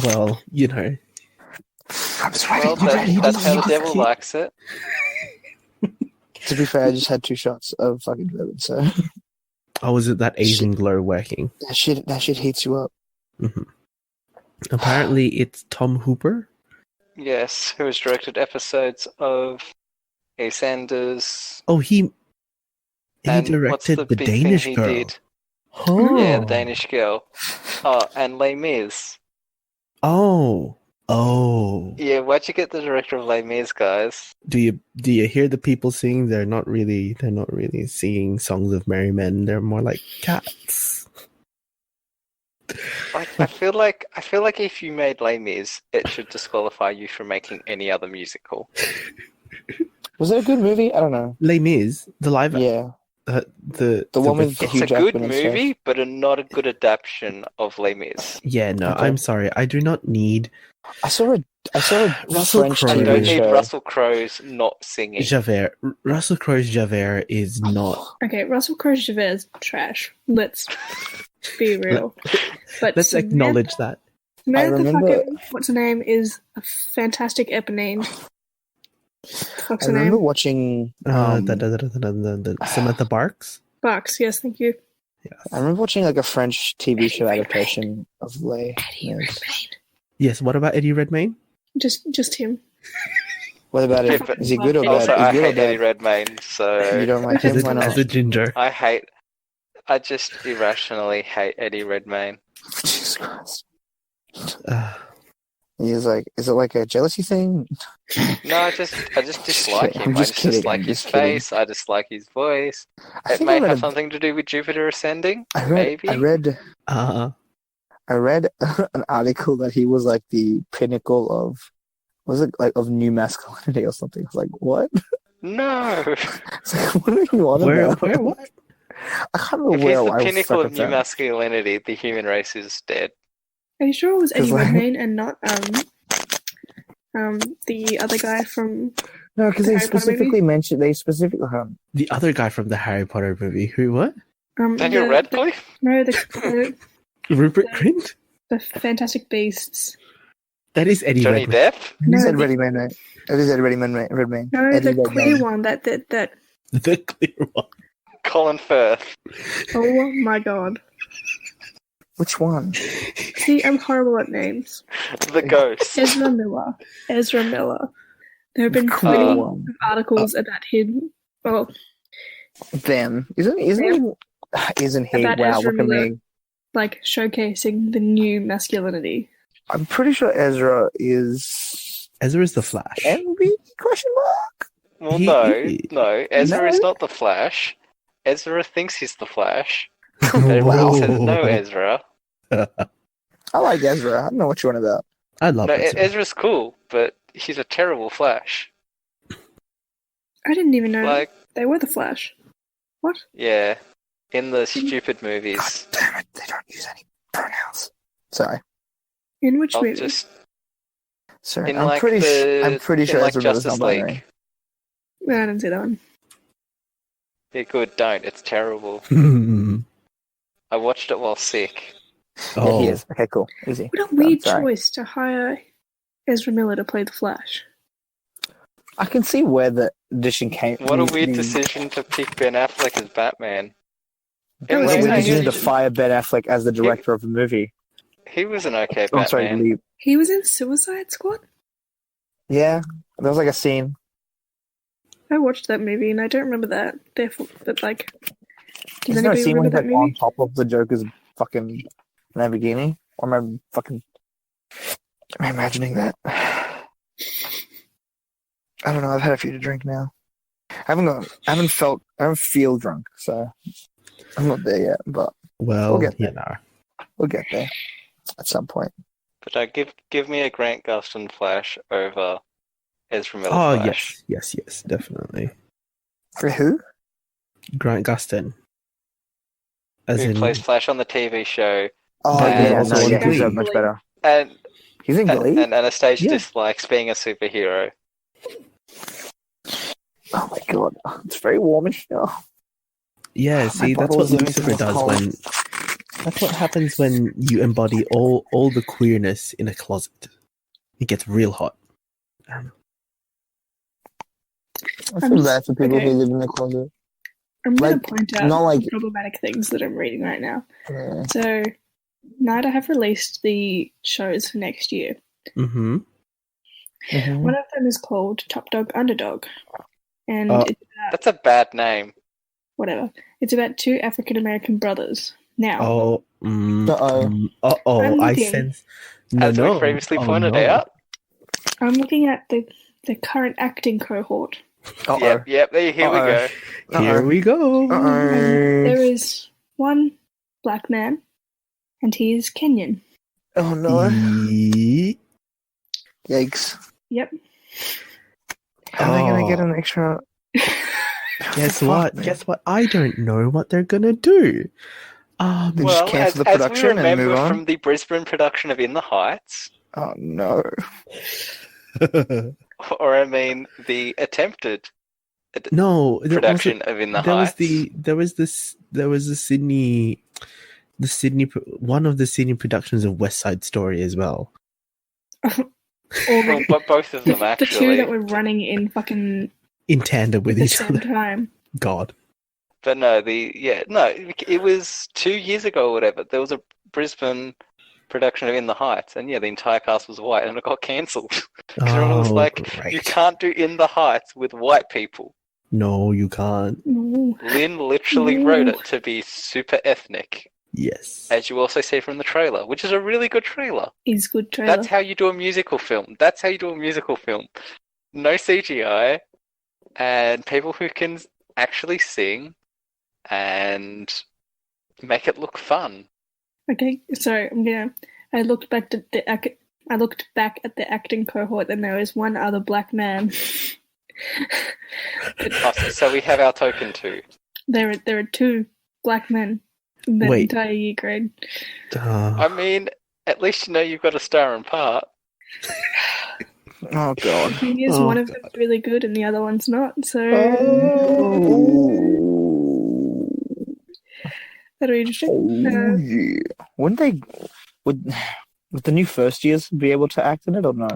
Well, you know, I'm Well, that's how the devil likes it. To be fair, I just had 2 shots of fucking bourbon, so oh, is it that Asian glow working? that shit heats you up. Hmm. Apparently, it's Tom Hooper. Yes, who has directed episodes of EastEnders. Oh, he And what's directed the the big Danish thing he Girl. did? Oh. Yeah, the Danish Girl. Oh, and Les Mis. Oh. Yeah, why'd you get the director of Les Mis, guys? Do you hear the people sing? They're not really singing songs of merry men. They're more like cats. Like, I feel like if you made Les Mis, it should disqualify you from making any other musical. Was it a good movie? I don't know. Les Mis, the live, Yeah, the one with It's Hugh a good Jackman and stuff. movie, but not a good adaptation of Les Mis. Yeah, no, Okay. I'm sorry. I do not need I saw a Russell French Crowe. I TV don't need show. Russell Crowe's not singing. Javert. Russell Crowe's Javert is not. Okay, Russell Crowe's Javert is trash. Let's be real. But Let's acknowledge that. Samantha remember- fucking what's her name is a fantastic eponine. What's I her remember name? watching. The Samantha Barks. Bucks. Yes, thank you. Yes. I remember watching like a French TV show adaptation of Les. Mis. Yes. What about Eddie Redmayne? Just him. What about it? But Is he good or bad? Also, Is I good or hate Eddie bad? Redmayne, so You don't like As him? Why not? a ginger. I just irrationally hate Eddie Redmayne. Jesus Christ. Uh, He's like, is it like a jealousy thing? No, I just dislike kidding. him. I'm I just just kidding. dislike I'm his just kidding. face. I dislike his voice. I It think may I read have a- something to do with Jupiter ascending. I read Maybe. I read an article that he was like the pinnacle of, was it like of new masculinity or something? I was like, what? No. It's like, what are you on where? about? What? I can't remember If he's where the I pinnacle of fucking new found. masculinity, the human race is dead. Are you sure it was Eddie 'Cause, like- Redmayne and not the other guy from No, because The they Harry Potter specifically mentioned, The other guy from the Harry Potter movie. Who? What? Daniel Radcliffe? the Rupert The- Grint? the Fantastic Beasts. That is Eddie Johnny Redmayne. Depp? He No, said the- Redmayne, right? He said Redmayne. No, Eddie the clear Redmayne. one that The clear one. Colin Firth. oh my god. Which one? See, I'm horrible at names. The Ghost. Ezra Miller. There have been Cool plenty one. of articles about him. Well, Them. Isn't he? About Wow, Ezra look at Miller. me. like showcasing the new masculinity. I'm pretty sure Ezra is Ezra's the Flash. envy? Question mark. Well, He no. is. Ezra No? is not the Flash. Ezra thinks he's the Flash. Everyone else says no, Ezra. I like Ezra. I don't know what you're on about. I love No, Ezra. Ezra's cool, but he's a terrible Flash. I didn't even know Like, they were the Flash. What? yeah, in the stupid movies. Damn it! They don't use any pronouns. Sorry. In which I'll movie? just Sorry. in I'm like pretty. the I'm pretty in sure like Ezra Miller's Justice not League. binary. No, I didn't see that one. Yeah, good. Don't. It's terrible. I watched it while sick. Yeah, he is. Okay, cool. Easy. What a weird sorry. choice to hire Ezra Miller to play the Flash. I can see where the addition came. What a weird decision to pick Ben Affleck as Batman. That was What a his weird own decision to decision. fire Ben Affleck as the director of the movie. He was an okay Oh, sorry, Batman. Lee. He was in Suicide Squad? Yeah, there was like a scene. I watched that movie and I don't remember that. Therefore, but like, does Isn't there a anybody scene when remember he's that like on movie? top of the Joker's fucking Lamborghini? Or am I fucking... Am I imagining that? I don't know, I've had a few to drink now. I haven't feel drunk, so I'm not there yet, but Well, We'll get there. you know. we'll get there at some point. But give me a Grant Gustin Flash over Ezra Miller Oh, Flash. yes, definitely. For who? Grant Gustin. As Who in, plays Flash on the TV show, Oh, And yeah, also no, on yeah, he's Glee. much better. and He's in Glee? and Anastasia Yeah. dislikes being a superhero. Oh my god, it's very warmish now. yeah, see, that's what bottle's losing Lucifer its does color. when... That's what happens when you embody all the queerness in a closet. It gets real hot. I I'm feel just- bad for people okay. who live in the closet. I'm going Like, to point out not like- problematic things that I'm reading right now. Yeah. So, NIDA have released the shows for next year. Mm-hmm. Mhm. One of them is called Top Dog Underdog. And Oh. it's about, That's a bad name. whatever. It's about two African American brothers. Now, Oh, Uh-oh. uh-oh, I'm I looking. sense... No, As no. we previously Oh, pointed no. out. I'm looking at the current acting cohort. Uh-oh. Yep, here we Uh-oh. go. Here we go. And there is one black man, and he is Kenyan. Oh no. Ye- Yikes. Yep. How are they going Oh. to get an extra... Guess Fuck, what? man. Guess what? I don't know what they're gonna do. They just Well, cancel the as we production and remember move on? from the Brisbane production of In the Heights, Oh no. or I mean the attempted No, there production of In the Heights. there was the Sydney, one of the Sydney productions of West Side Story as well. Or Well, but both of them the two actually. that were running in fucking In tandem with the each same other. time. God. But no, it was 2 years ago or whatever. There was a Brisbane production of In the Heights, and yeah, the entire cast was white, and it got cancelled. Everyone was like, great. you can't do In the Heights with white people. No, you can't. No. Lynn literally No. wrote it to be super ethnic, Yes. as you also see from the trailer, which is a really good trailer. Is good trailer. That's how you do a musical film. That's how you do a musical film. No CGI, and people who can actually sing and make it look fun. Okay, so I looked back at the acting cohort, and there was one other black man. Oh, so we have our token too. There are two black men in that Wait. entire year grade. I mean, at least you know you've got a star in part. Oh god. The thing is, Oh, one of them's really good and the other one's not. So that'll be interesting. Oh, yeah. Would the new first years be able to act in it or no?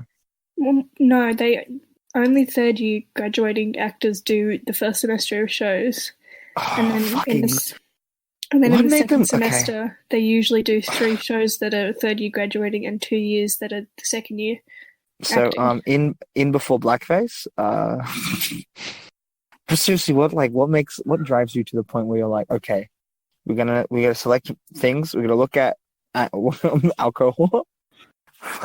Well, no, they only third year graduating actors do the first semester of shows, and then fucking... in What the made second them- okay. semester they usually do 3 shows that are third year graduating and 2 years that are the second year. So, acting. in before blackface, but seriously, what drives you to the point where you're like, okay, we're gonna select things, we're gonna look at alcohol.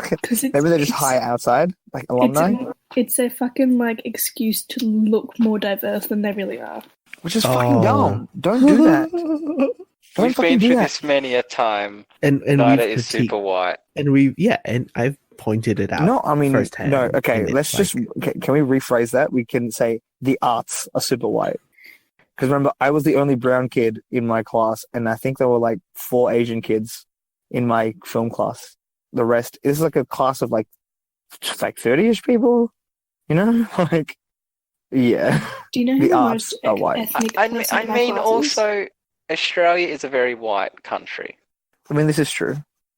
Because Maybe they're just high outside, like alumni, It's a fucking like excuse to look more diverse than they really are. which is fucking Oh. dumb. Don't do that. Don't We've fucking been do through that. this many a time. and Nida we've is critiqued- super white. and I've pointed it out. No, I mean, firsthand no. Okay, and it's let's just. like- Can we rephrase that? We can say the arts are super white. Because remember, I was the only brown kid in my class, and I think there were like 4 Asian kids in my film class. The rest is like a class of like 30-ish people. You know, like yeah. Do you know who The the arts most are white. ethnic I person mean in my class is? also, Australia is a very white country. I mean, this is true.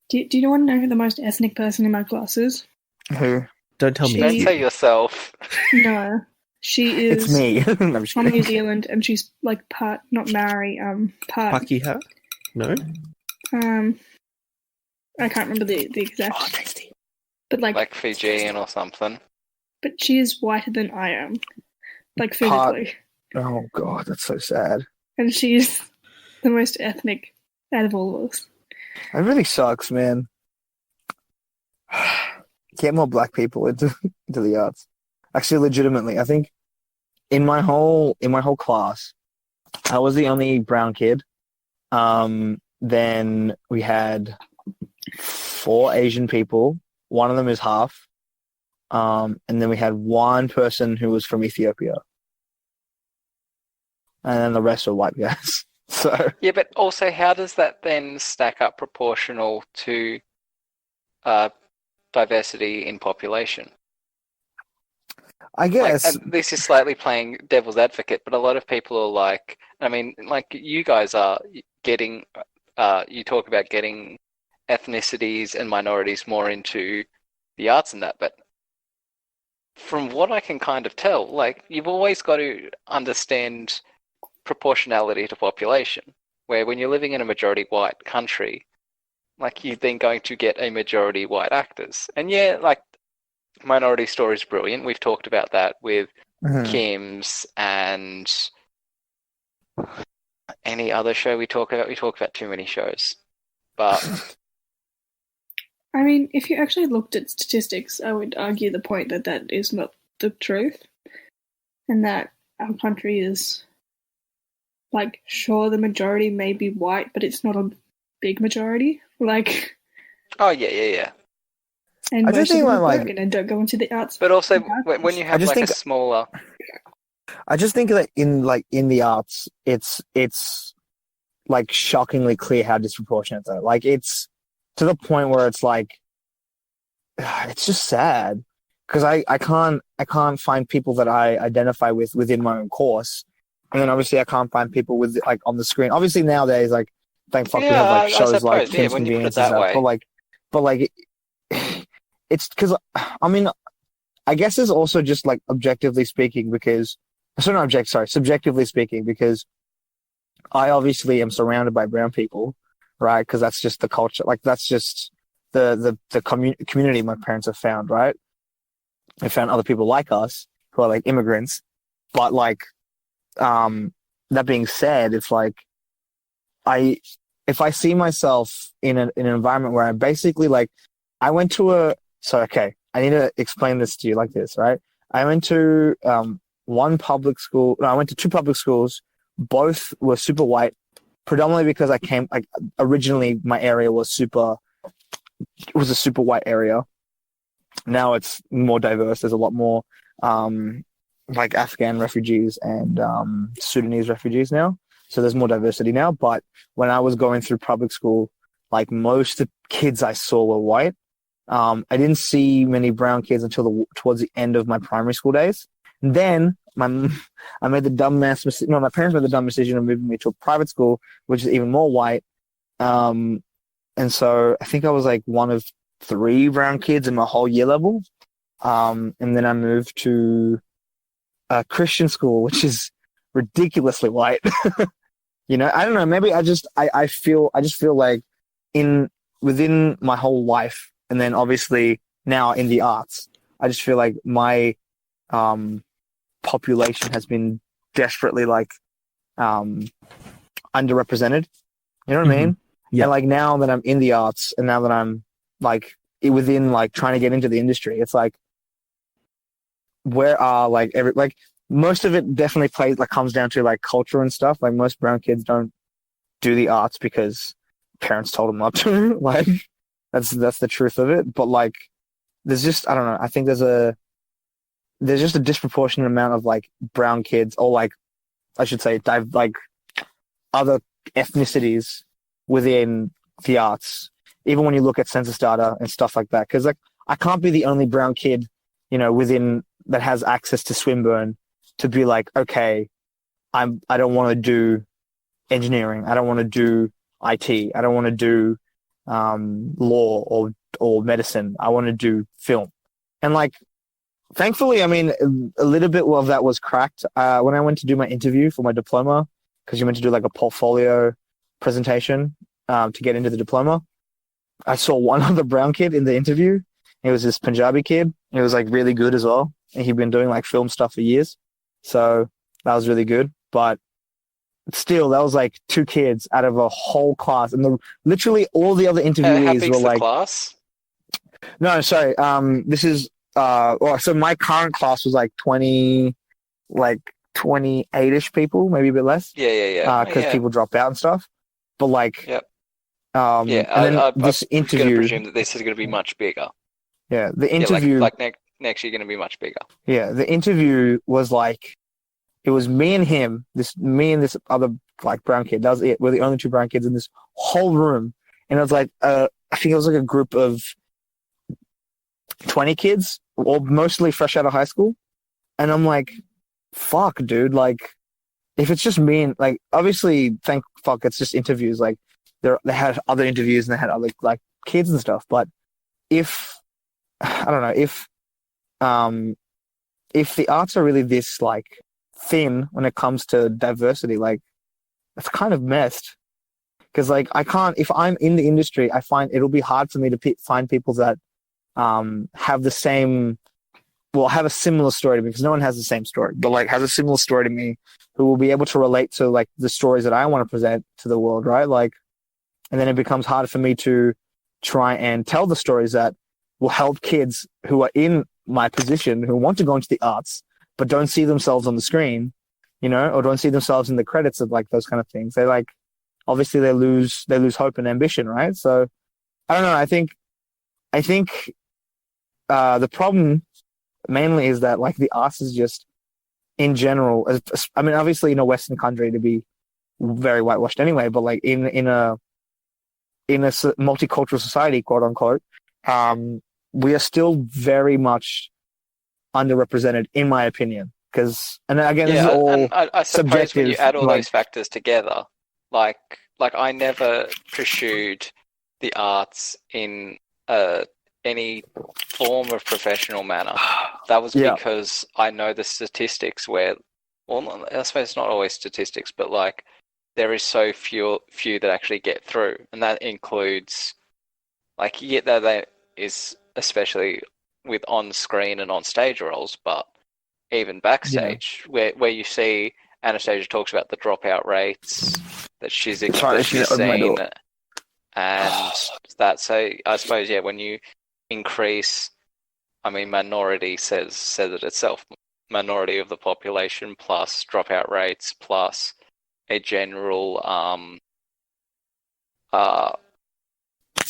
Do you want to know who the most ethnic person in my class is? Who? Don't tell She- me. Don't It's say you. yourself. No, she is It's me. No, I'm just from kidding. New Zealand, and she's like part not Maori, part Pakiha? No. I can't remember the Oh, exact, tasty. but Like Fijian or something. but she is whiter than I am, like Part- physically, Oh god, that's so sad. and she's the most ethnic out of all of us. It really sucks, man. Get more black people into the arts. Actually, legitimately, I think in my whole class, I was the only brown kid. Then we had 4 Asian people. One of them is half. And then we had one person who was from Ethiopia. And then the rest were white guys. So Yeah, but also, how does that then stack up proportional to diversity in population? I guess And this is slightly playing devil's advocate, but a lot of people are like, I mean, like you guys are getting, you talk about getting ethnicities and minorities more into the arts and that, but from what I can kind of tell, like you've always got to understand proportionality to population, where when you're living in a majority white country, like you're then going to get a majority white actors. And yeah, like Minority Story is brilliant. We've talked about that with Kim's and any other show we talk about. We talk about too many shows. But I mean, if you actually looked at statistics, I would argue the point that that is not the truth, and that our country is, like, sure, the majority may be white, but it's not a big majority. Like, oh yeah. and I just most of think them are like- broken and don't go into the arts. But also Yeah. when you have just like think- a smaller, I just think that in the arts, it's like shockingly clear how disproportionate though. Like it's to the point where it's like it's just sad because I can't find people that I identify with within my own course, and then obviously I can't find people with like on the screen. Obviously nowadays, like thank fuck we have Yeah, like I shows like suppose, yeah, Kim's when you put it Convenience and that stuff, way. but like it's because I mean I guess it's also just like objectively speaking because subjectively speaking because I obviously am surrounded by brown people, right? Because that's just the culture. Like that's just the community my parents have found, right? They found other people like us who are like immigrants, but like that being said, it's like if I see myself in an environment where I'm basically like I went to I need to explain this to you like this, right? I went to I went to 2 public schools. Both were super white, predominantly because originally my area was a super white area. Now it's more diverse. There's a lot more like Afghan refugees and Sudanese refugees now. So there's more diversity now. But when I was going through public school, like most of the kids I saw were white. I didn't see many brown kids until towards the end of my primary school days. And then my parents made the dumb decision of moving me to a private school, which is even more white. And so I think I was like one of 3 brown kids in my whole year level. And then I moved to a Christian school, which is ridiculously white. You know, I don't know. Maybe I just feel like within my whole life, and then obviously now in the arts, I just feel like my population has been desperately like underrepresented. You know what I mean? Yeah. And like now that I'm in the arts and now that I'm like within like trying to get into the industry, it's like where are like most of it definitely comes down to like culture and stuff. Like most brown kids don't do the arts because parents told them not to. Like that's the truth of it. But like there's just I don't know. I think there's just a disproportionate amount of like brown kids, or like I should say, like other ethnicities within the arts. Even when you look at census data and stuff like that, because like I can't be the only brown kid, you know, within that has access to Swinburne to be like, okay, I don't want to do engineering, I don't want to do IT, I don't want to do law or medicine, I want to do film. And like thankfully, I mean, a little bit of that was cracked when I went to do my interview for my diploma, because you meant to do like a portfolio presentation to get into the diploma. I saw one other brown kid in the interview. He was this Punjabi kid. He was like really good as well. And he'd been doing like film stuff for years. So that was really good. But still, that was like 2 kids out of a whole class. And literally all the other How interviewees big's were the like, class? no, sorry. This is, so my current class was like 28-ish people, maybe a bit less. Yeah. Because Yeah. people drop out and stuff. But like, Yep. and then this I'm going to interview, presume that this is going to be much bigger. the interview, Yeah, like next year going to be much bigger. yeah, the interview was like, it was me and him, me and this other like brown kid. That was it. We're the only 2 brown kids in this whole room, and it was like, I think it was like a group of 20 kids, all mostly fresh out of high school, and I'm like, fuck, dude, like, if it's just me and like, obviously, thank fuck, it's just interviews. Like, they had other interviews and they had other like kids and stuff, but if I don't know if the arts are really this like thin when it comes to diversity, like it's kind of messed. Because like I can't, if I'm in the industry, I find it'll be hard for me to find people that have the same, well, have a similar story to me, because no one has the same story, but like has a similar story to me, who will be able to relate to like the stories that I want to present to the world, right? Like, and then it becomes harder for me to try and tell the stories that will help kids who are in my position, who want to go into the arts, but don't see themselves on the screen, or don't see themselves in the credits of like those kind of things. They like, obviously they lose hope and ambition, right? So I don't know. I think the problem mainly is that like the arts is just in general, I mean, obviously in a Western country to be very whitewashed anyway, but like in a multicultural society, quote unquote, we are still very much underrepresented, in my opinion. Because, and again, this is all and I suppose when subjective. you add all like, those factors together, like I never pursued the arts in any form of professional manner. That was Yeah. because I know the statistics where, well, I suppose it's not always statistics, but like there is so few that actually get through, and that includes like that is especially with on-screen and on-stage roles, but even backstage, where you see Anastasia talks about the dropout rates that she's seen, and that. So I suppose when you increase, I mean, minority says it itself, minority of the population plus dropout rates plus a general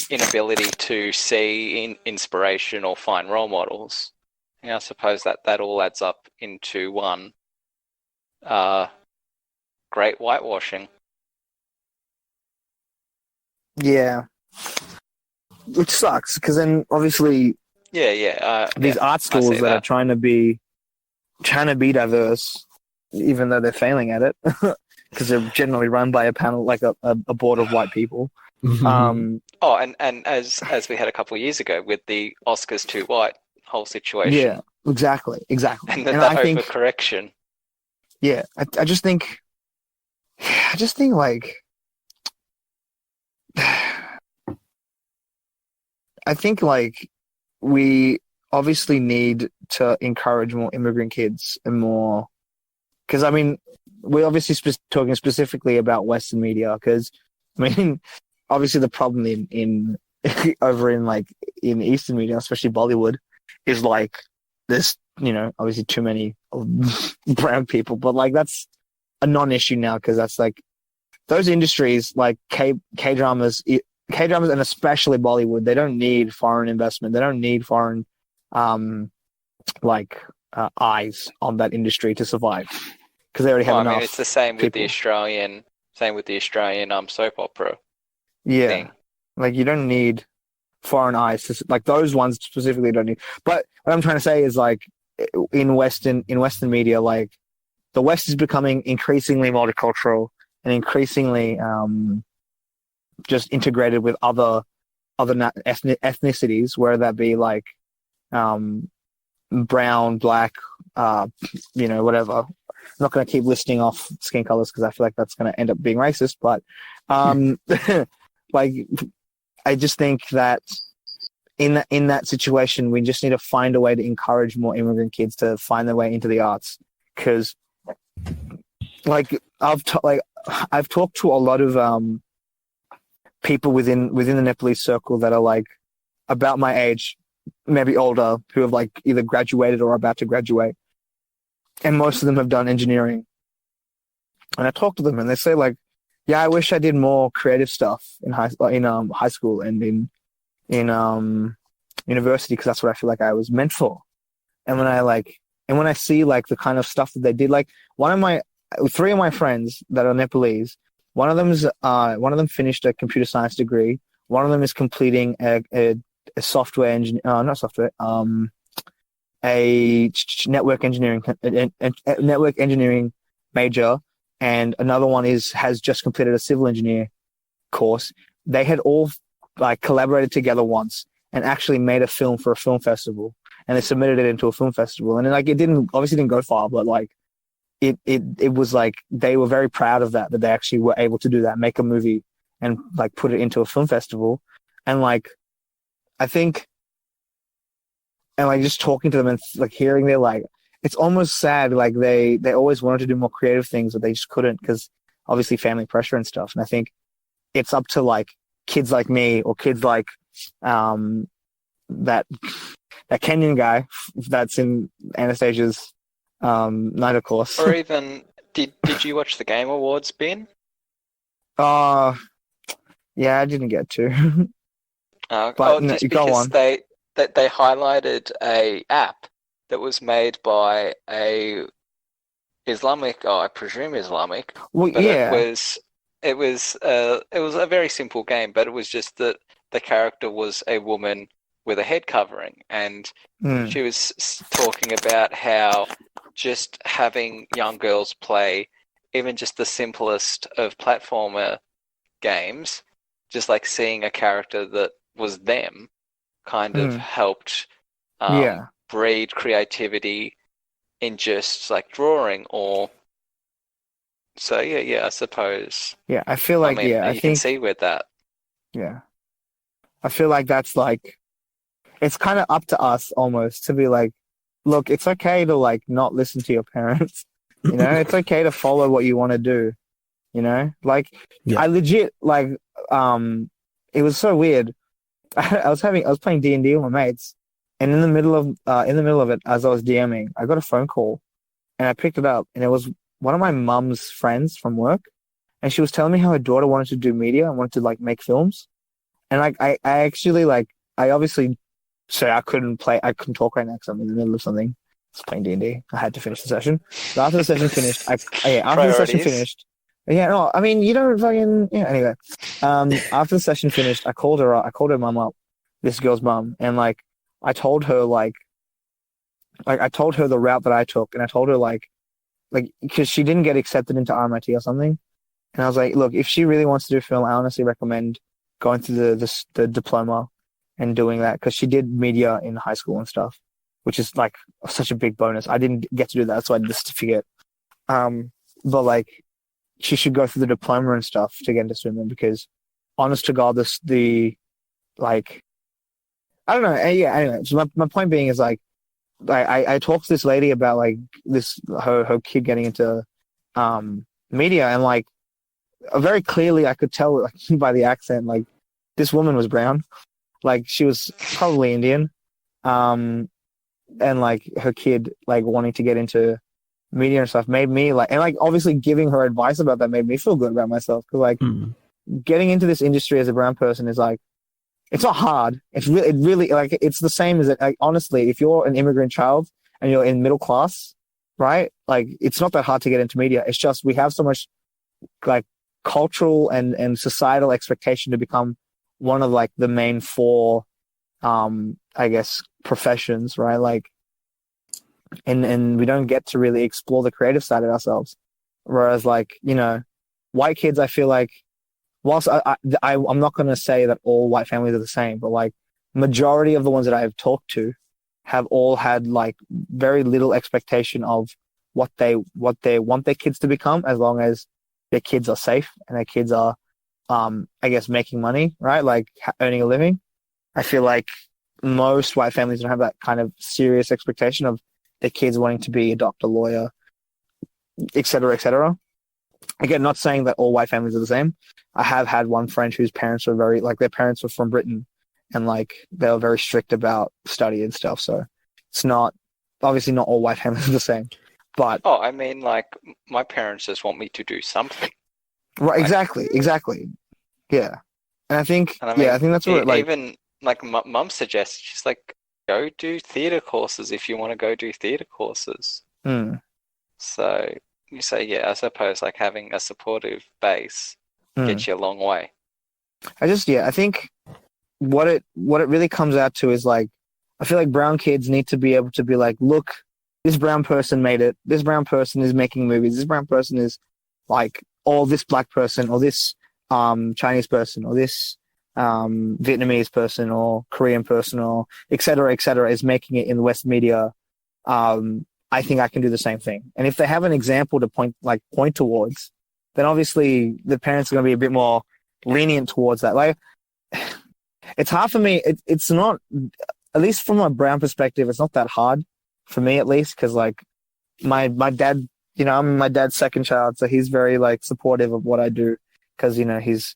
inability to see inspiration or find role models. I suppose that all adds up into one great whitewashing. Yeah, which sucks, because then obviously these art schools that are trying to be diverse, even though they're failing at it, because they're generally run by a panel, like a board of white people. Mm-hmm. And as we had a couple of years ago with the Oscars too white whole situation. Yeah, exactly. And that overcorrection. Yeah, I just think like, I think like we obviously need to encourage more immigrant kids and more, because I mean, we're obviously talking specifically about Western media, because I mean, obviously the problem in over in Eastern media, especially Bollywood, is like there's obviously too many brown people, but like that's a non-issue now, because that's like those industries like K-dramas and especially Bollywood, they don't need foreign investment. They don't need foreign eyes on that industry to survive, because they already have enough. I mean, it's the same with the Australian soap opera. Yeah, thing. Like you don't need foreign eyes to, like those ones specifically don't need. But what I'm trying to say is like in Western media, like the West is becoming increasingly multicultural and increasingly just integrated with other ethnicities, whether that be like brown, black, whatever. I'm not going to keep listing off skin colors because I feel like that's going to end up being racist. But like, I just think that in that situation, we just need to find a way to encourage more immigrant kids to find their way into the arts. Because, like, I've talked to a lot of people within the Nepalese circle that are like about my age, maybe older, who have like either graduated or are about to graduate, and most of them have done engineering. And I talk to them, and they say like, "Yeah, I wish I did more creative stuff in high school and in university because that's what I feel like I was meant for." And when I see like the kind of stuff that they did, like three of my friends that are Nepalese, one of them finished a computer science degree. One of them is completing a software engineer, not software, a network engineering major, and another one has just completed a civil engineer course. They had all like collaborated together once and actually made a film for a film festival, and they submitted it into a film festival. And like it obviously didn't go far, but like it was like they were very proud of that they actually were able to do that, make a movie and like put it into a film festival. And like I think, and like just talking to them and like hearing their like, it's almost sad. Like they always wanted to do more creative things, but they just couldn't because obviously family pressure and stuff. And I think it's up to like kids like me or kids like that Kenyan guy that's in Anastasia's NIDA course. Or even, did you watch the Game Awards, Ben? Yeah, I didn't get to. Just because they highlighted a app that was made by a Islamic, I presume Islamic. Well, but yeah. It was a very simple game, but it was just that the character was a woman with a head covering, and she was talking about how just having young girls play even just the simplest of platformer games, just like seeing a character that was them kind of helped breed creativity in just like drawing or so I suppose. Yeah, I feel like I think can see with that. Yeah. I feel like that's like it's kind of up to us almost to be like, look, it's okay to like not listen to your parents. You know, it's okay to follow what you want to do. You know, like I legit like it was so weird. I was playing D&D with my mates, and in the middle of it, as I was DMing, I got a phone call, and I picked it up, and it was one of my mum's friends from work, and she was telling me how her daughter wanted to do media and wanted to like make films, and like I actually like I obviously so I couldn't talk right now because I'm in the middle of something. I was playing D&D. I had to finish the session. So after the session finished, I mean, you don't fucking anyway. After the session finished, I called her mum up, this girl's mum, and like I told her I told her the route that I took, and I told her like because she didn't get accepted into RMIT or something, and I was like, look, if she really wants to do film, I honestly recommend going through the diploma and doing that, because she did media in high school and stuff, which is like such a big bonus. I didn't get to do that, so I did the certificate. But like she should go through the diploma and stuff to get into swimming, because honest to God, I don't know. Yeah, anyway, so my point being is like, I talked to this lady about like her kid getting into media, and like very clearly I could tell like, by the accent, like this woman was brown, like she was probably Indian, and like her kid like wanting to get into media and stuff made me like, and like obviously giving her advice about that made me feel good about myself, because like getting into this industry as a brown person is like, it's not hard. It really like it's the same as it. Like, honestly, if you're an immigrant child and you're in middle class, right? Like it's not that hard to get into media. It's just we have so much like cultural and societal expectation to become one of like the main four, I guess, professions, right? Like, and we don't get to really explore the creative side of ourselves. Whereas like, you know, white kids, I feel like, whilst I'm not going to say that all white families are the same, but like majority of the ones that I've talked to have all had like very little expectation of what they want their kids to become, as long as their kids are safe and their kids are, I guess, making money, right? Like earning a living. I feel like most white families don't have that kind of serious expectation of their kids wanting to be a doctor, lawyer, et cetera, et cetera. Again, not saying that all white families are the same. I have had one friend whose parents were very, like, their parents were from Britain, and like they were very strict about study and stuff. So it's not, obviously not all white families are the same. But I mean, like, my parents just want me to do something. right, Like, exactly. Yeah. And I think, and I mean, I think that's what, like, even like mum suggests, she's like, go do theatre courses if you want to go do theatre courses. So you say, yeah, I suppose like having a supportive base gets you a long way. I think what it really comes out to is like, I feel like brown kids need to be able to be like, look, this brown person made it. This brown person is making movies. This brown person is like, or this black person, or this Chinese person, or this Vietnamese person, or Korean person, or et cetera, is making it in the West media. I think I can do the same thing. And if they have an example to point towards, then obviously the parents are going to be a bit more lenient towards that. Like, it's hard for me. It's not, at least from a brown perspective, it's not that hard for me, at least, because like my dad, you know, I'm my dad's second child, so he's very like supportive of what I do, because, you know, he's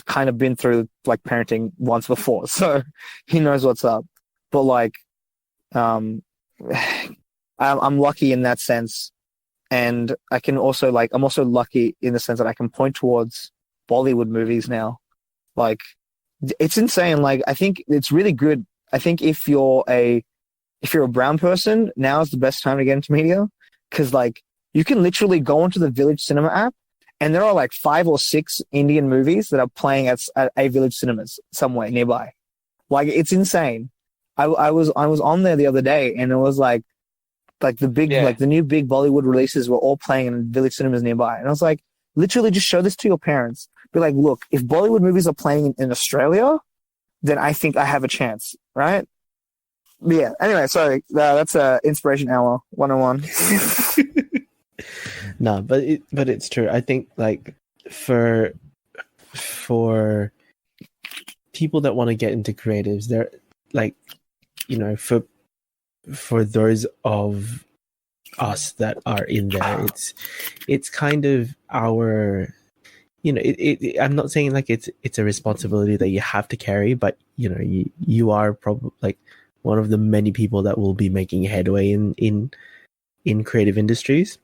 kind of been through like parenting once before, so he knows what's up. But like, I'm lucky in that sense, and I can also like, I'm also lucky in the sense that I can point towards Bollywood movies now. Like, it's insane. Like, I think it's really good. I think if you're a brown person, now is the best time to get into media, because like you can literally go onto the Village Cinema app, and there are like 5 or 6 Indian movies that are playing at a Village Cinemas somewhere nearby. Like, it's insane. I was on there the other day, and it was like the big like the new big Bollywood releases were all playing in Village Cinemas nearby, and I was like, literally just show this to your parents. Be like, look, if Bollywood movies are playing in Australia, then I think I have a chance, right? But yeah. Anyway, sorry, that's Inspiration Hour 101. No, but it's true. I think like for people that want to get into creatives, they're like, you know, for those of us that are in there, it's kind of our, you know, I'm not saying like it's a responsibility that you have to carry, but you know, you are probably like one of the many people that will be making headway in creative industries.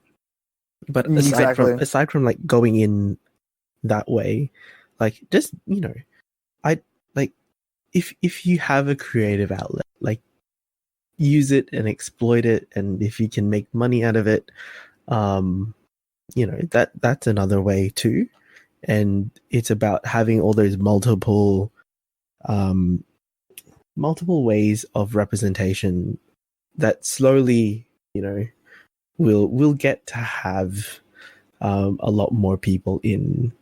But aside from like going in that way, like, just, you know, I like, if you have a creative outlet, like, use it and exploit it, and if you can make money out of it, you know, that's another way too. And it's about having all those multiple ways of representation that slowly, you know, we'll get to have a lot more people in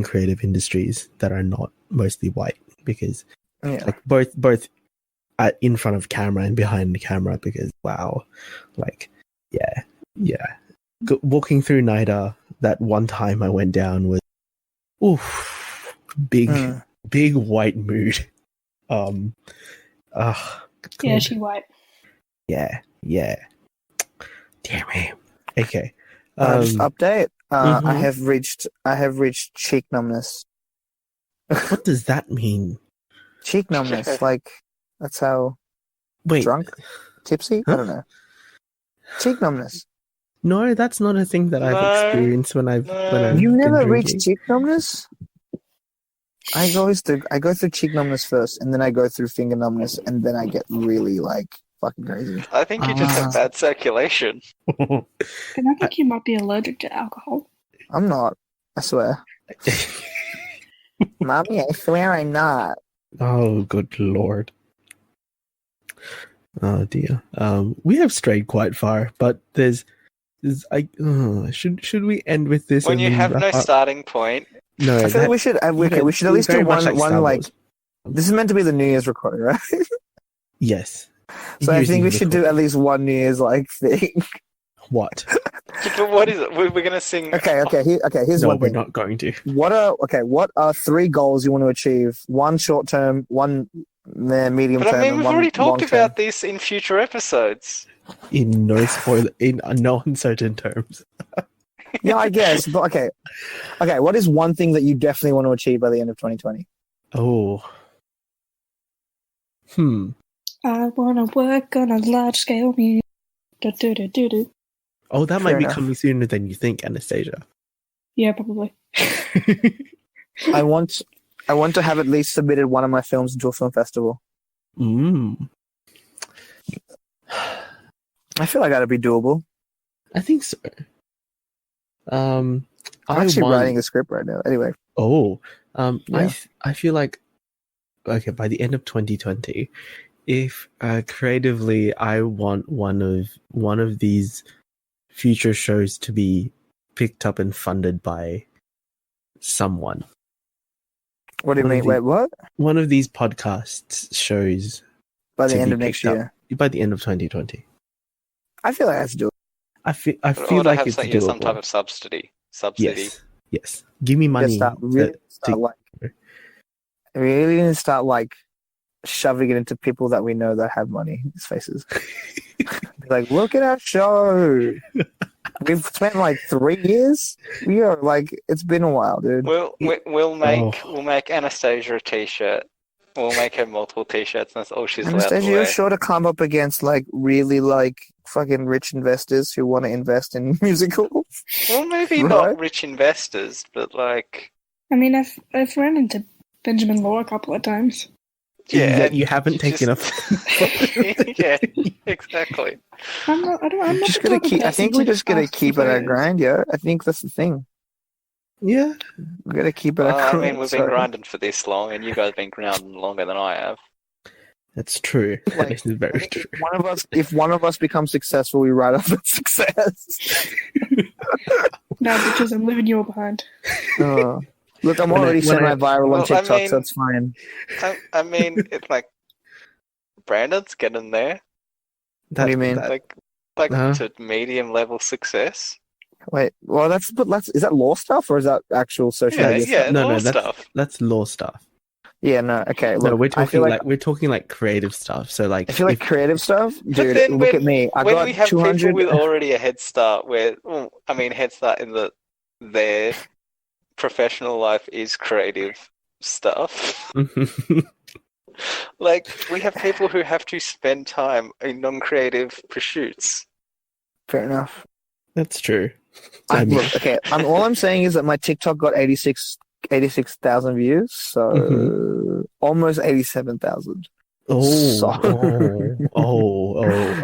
creative industries that are not mostly white, because like both in front of camera and behind the camera, because wow, like walking through NIDA that one time I went down was big white mood. Yeah, she white. Yeah. Damn it. Okay. Just update. I have reached cheek numbness. What does that mean? Cheek numbness, like, that's how. Wait. Drunk? Tipsy? Huh? I don't know. Cheek numbness. No, that's not a thing that I've experienced when I've You never been reached drinking. cheek numbness? I go through cheek numbness first, and then I go through finger numbness, and then I get really like fucking crazy. I think you just have bad circulation. And I think you might be allergic to alcohol. I'm not. I swear. Mommy, I swear I'm not. Oh, good lord. Oh dear. We have strayed quite far, but should we end with this? When you have no starting point. No, I feel like we should at least do one like This is meant to be the New Year's recording, right? Yes. So I Here's think we the should do recording. at least one New Year's like thing. What? But what is it? We're gonna sing. Here's No, one we're thing. not going to. What are 3 goals you want to achieve? One short term, one medium But term, I mean, and we've one already talked long term. about this in future episodes. In no uncertain terms. Yeah, I guess. But okay. What is one thing that you definitely want to achieve by the end of 2020? Oh. I wanna work on a large scale music. Do. Oh, that Fair might be enough. coming sooner than you think, Anastasia. Yeah, probably. I want to have at least submitted one of my films into a film festival. I feel like that'd be doable. I think so. I'm actually writing a script right now. Anyway. Yeah. I feel like by the end of 2020, if creatively I want one of these future shows to be picked up and funded by someone. What do you mean? Wait, what? One of these podcasts shows By the to end be of next picked up year. by the end of 2020. I feel like that's doable. I feel Or to like have it's some, doable. some type of subsidy. Yes. Give me money. We really need to start like shoving it into people that we know that have money in these faces. Like, look at our show. We've spent like 3 years. We are like, it's been a while, dude. We'll make Anastasia a t-shirt. We'll make her multiple t-shirts, and that's all she's allowed to Anastasia, wear. you're sure to come up against like really like fucking rich investors who want to invest in musicals. Well, maybe Right? not rich investors, but like, I mean, I've run into Benjamin Law a couple of times. yeah, Yet you haven't taken a. Yeah, exactly. I'm not Just the gonna type of keep. I person think we to just gotta ask keep for it at photos. grind, yeah. I think that's the thing. Yeah, We gotta keep it Well, at I grind. mean, we've been grinding for this long, and you guys have been grinding longer than I have. that's true. Like, This is very I think true. if one of us becomes successful, we write off that success. No, because I'm leaving you all behind. Look, I'm When I- already when I- semi-viral on Well, I TikTok, mean- so it's fine. I mean, it's like Brandon's getting there, What do you mean? like Uh-huh. to medium level success. Wait, well, is that law stuff or is that actual social Yeah, media yeah, stuff? No, law that's stuff. that's law stuff. Yeah, no, okay. Look, No, we're I feel talking like creative stuff. So like, I feel like if- creative stuff, But dude. then Look at me. I when got we have 200. people with already a head start, head start in their professional life is creative stuff. Like, we have people who have to spend time in non-creative pursuits. Fair enough. that's true. I mean- Look, okay. All I'm saying is that my TikTok got 86,000 views, so almost 87,000.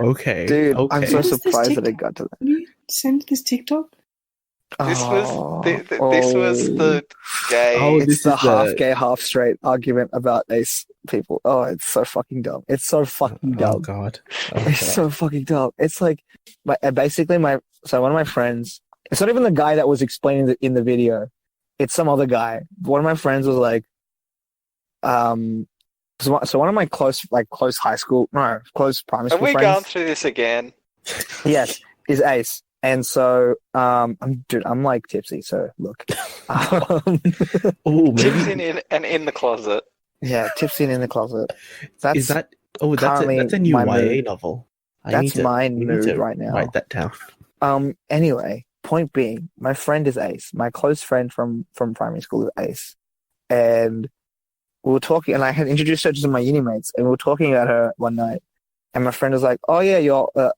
Okay. Dude, okay. I'm so What is this surprised that it TikTok? got to that. Can you send this TikTok? This was the gay. Oh, It's this the is the- half gay, half straight argument about ace people. Oh, it's so fucking dumb. It's so fucking Oh dumb. god. It's so fucking dumb. It's like, one of my friends, it's not even the guy that was explaining in the video. It's some other guy. One of my friends was like, so one of my close primary Have school we friends. gone through this again? Yes, is Ace. And so, I'm like tipsy, so look. Oh, Tipsy maybe in the closet. Yeah, tipsy and in the closet. That's is that? Oh, currently that's a new my YA mood. novel. That's my we need mood to right now. Write that down. Anyway, point being, my friend is Ace. My close friend from primary school is Ace. And we were talking, and I had introduced her to my uni mates, and we were talking about her one night. And my friend was like, "Oh yeah,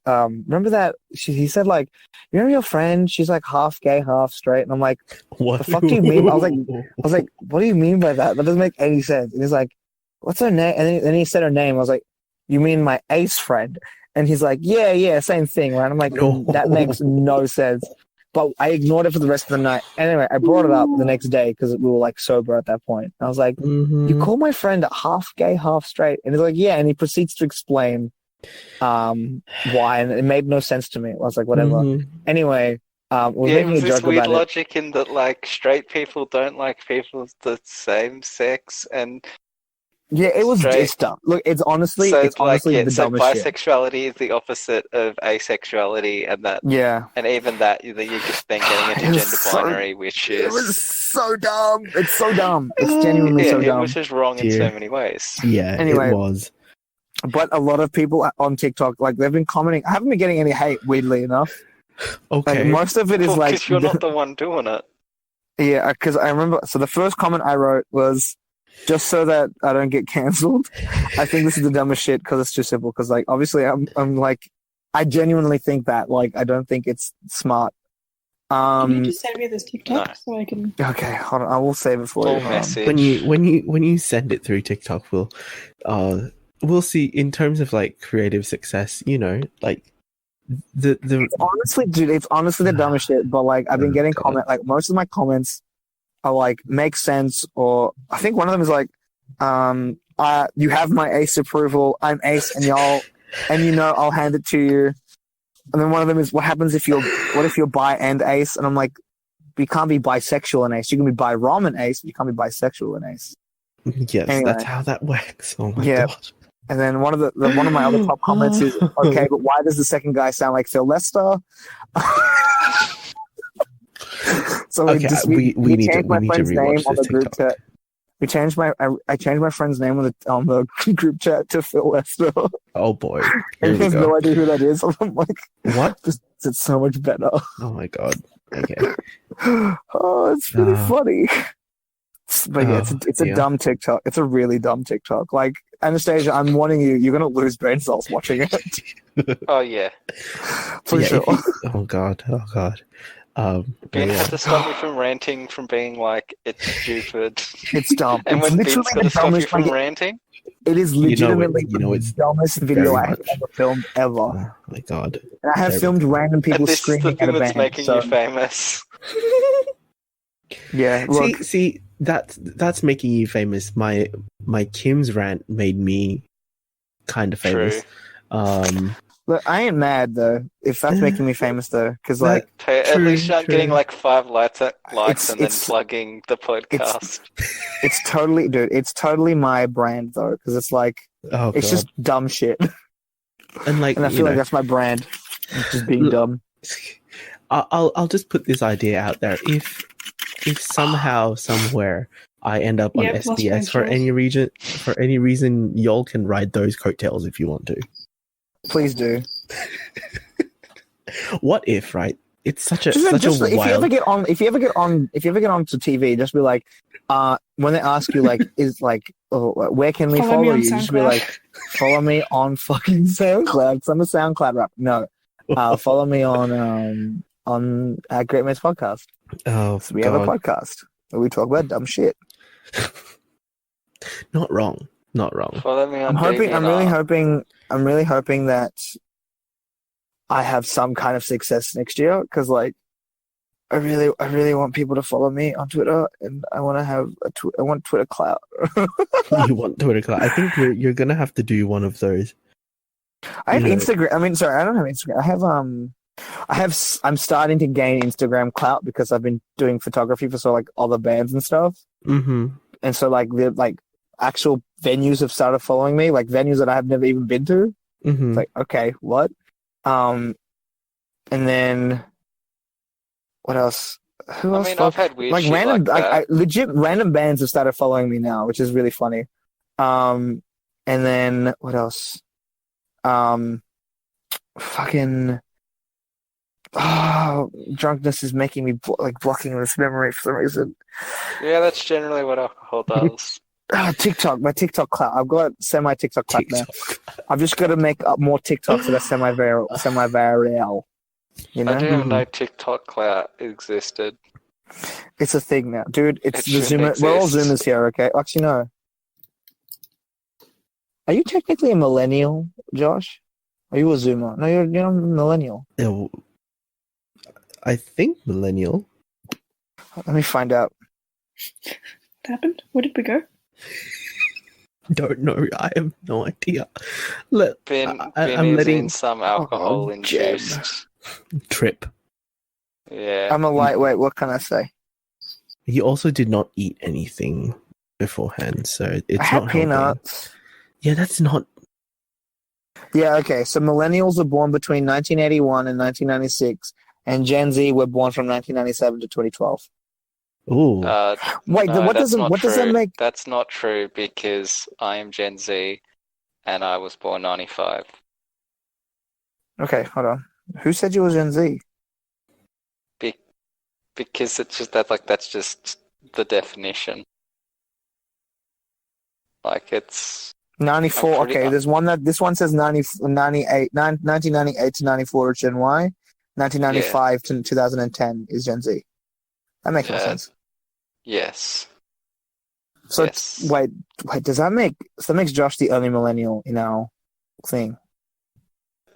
remember that?" He said like, "You remember your friend? She's like half gay, half straight." And I'm like, What the fuck do you mean? I was like, "What do you mean by that? That doesn't make any sense." And he's like, "What's her name?" And then he said her name. I was like, "You mean my Ace friend?" And he's like, "Yeah, same thing, right?" I'm like, No. "That makes no sense." But I ignored it for the rest of the night. Anyway, I brought it up the next day because we were like sober at that point. I was like, Mhm. "You call my friend half gay, half straight?" And he's like, "Yeah." And he proceeds to explain why, and it made no sense to me. I was like, "Whatever." Mhm. Anyway, we're Yeah, making was a this joke weird about it. logic in that like straight people don't like people of the same sex, and Yeah, it was Straight. just dumb. Look, it's honestly So the so dumbest shit. bisexuality is the opposite of asexuality, and Yeah. even that you're then getting into It was gender so- binary, which It is was so dumb. It's so dumb. It's genuinely yeah, so it dumb. was just wrong in Dear. so many ways. Yeah, Anyway. it was. But a lot of people on TikTok, like, they've been commenting. I haven't been getting any hate, weirdly enough. Okay. Like, most of it is like, Because you're not the one doing it. yeah, because I remember. So the first comment I wrote was, just so that I don't get cancelled. I think this is the dumbest shit because it's too simple. Because, like, obviously, I'm like, I genuinely think that. Like, I don't think it's smart. Can you just send me this TikTok No. so I can? Okay, hold on. I will save it for Full you. Hold on. message. when you send it through TikTok, we'll see in terms of like creative success. You know, like the Honestly, dude, it's honestly the dumbest shit. But, like, I've been Oh, getting God. most of my comments are like, make sense, or I think one of them is like, you have my ace approval. I'm ace, and y'all, and I'll hand it to you. And then one of them is, what if you're bi and ace? And I'm like, you can't be bisexual and ace. You can be bi-rom and ace, but you can't be bisexual and ace. yes, Anyway. that's how that works. Oh my Yeah. god. And then one of my other top comments is, okay, but why does the second guy sound like Phil Lester? So Okay, we need to changed my friend's name rewatch on this the group TikTok. chat. I changed my friend's name on the group chat to Phil Lester. Oh boy, here And he we has go. no idea who that is. I'm like, What? it's so much better. Oh my god. Okay. Oh, it's really Ah. funny. But yeah, it's a dear. dumb TikTok. It's a really dumb TikTok. Like, Anastasia, I'm warning you, you're gonna lose brain cells watching it. Oh yeah. For Yeah, sure. oh god. Ben yeah. had to stop me from ranting, from being like, it's stupid. It's dumb. And It's when Ben's literally got the to stop you dumbest. from Like, ranting, it is legitimately it's the dumbest video very I have much. ever filmed ever. Oh my god. And I have Very filmed random people and this is the screaming at thing a that's band. making So, you famous. yeah, look, See, that's making you famous. My Kim's rant made me kind of famous. True. look, I ain't mad though if that's making me famous though, because like Hey, at True, least you're not true. getting like 5 likes and then it's- plugging the podcast. it's totally, dude, it's totally my brand though, because it's like Oh it's god. just dumb shit, and like and I you feel like know, that's my brand, it's just being Look, dumb. I'll just put this idea out there. If somehow somewhere I end up on Yeah, plus SBS for any reason, y'all can ride those coattails if you want to. Please do. What if, right? It's such a Just if you wild. ever get on to TV, just be like, when they ask you like, is like, oh, where can we Follow me follow on you? Just be SoundCloud. like, follow me on fucking SoundCloud. 'Cause I'm a SoundCloud rapper. No, follow me on Great Mates Podcast. Oh So we have a god, podcast where we talk about dumb shit. not wrong. Follow me on I'm really DeviantArt. hoping that I have some kind of success next year, because like I really want people to follow me on Twitter, and I want to have I want Twitter clout. You want Twitter clout? I think you're gonna have to do one of those. I have Yeah. Instagram. I mean, sorry, I don't have Instagram. I'm starting to gain Instagram clout because I've been doing photography for like other bands and stuff, Mm-hmm. and so like the actual venues have started following me, like venues that I have never even been to. Mm-hmm. It's like, okay, what? And then what else? Who I else? mean, I've had weird like shit random, like that. I legit random bands have started following me now, which is really funny. And then what else? Fucking. Oh, drunkenness is making me blocking this memory for some reason. Yeah, that's generally what alcohol does. TikTok, my TikTok clout. I've got semi TikTok clout now. I've just got to make up more TikToks that are semi viral. You I know, didn't even know TikTok clout existed. it's a thing now, dude. It's It the should Zoomer. We're all exist. Zoomers here, okay? Actually, no. Are you technically a millennial, Josh? Are you a Zoomer? No, you're a millennial. Yeah, I think millennial. Let me find out. What happened? Where did we go? Don't know. I have no idea. Look, Ben I'm is letting in some alcohol induced. trip. Yeah. I'm a lightweight. What can I say? He also did not eat anything beforehand, so I it's had not helping. peanuts. Yeah, that's not. Yeah, okay. So millennials were born between 1981 and 1996, and Gen Z were born from 1997 to 2012. Ooh, Wait, No, what does that's not what does that true. make? That's not true because I am Gen Z and I was born 95. Okay, hold on. Who said you were Gen Z? Because it's just that's just the definition. Like it's 94. I'm pretty- Okay, there's one this one says 1998 to 94 is Gen Y. 1995 to 2010 is Gen Z. That makes more Yeah. sense. yes. So Yes. wait, does that makes Josh the only millennial in our thing?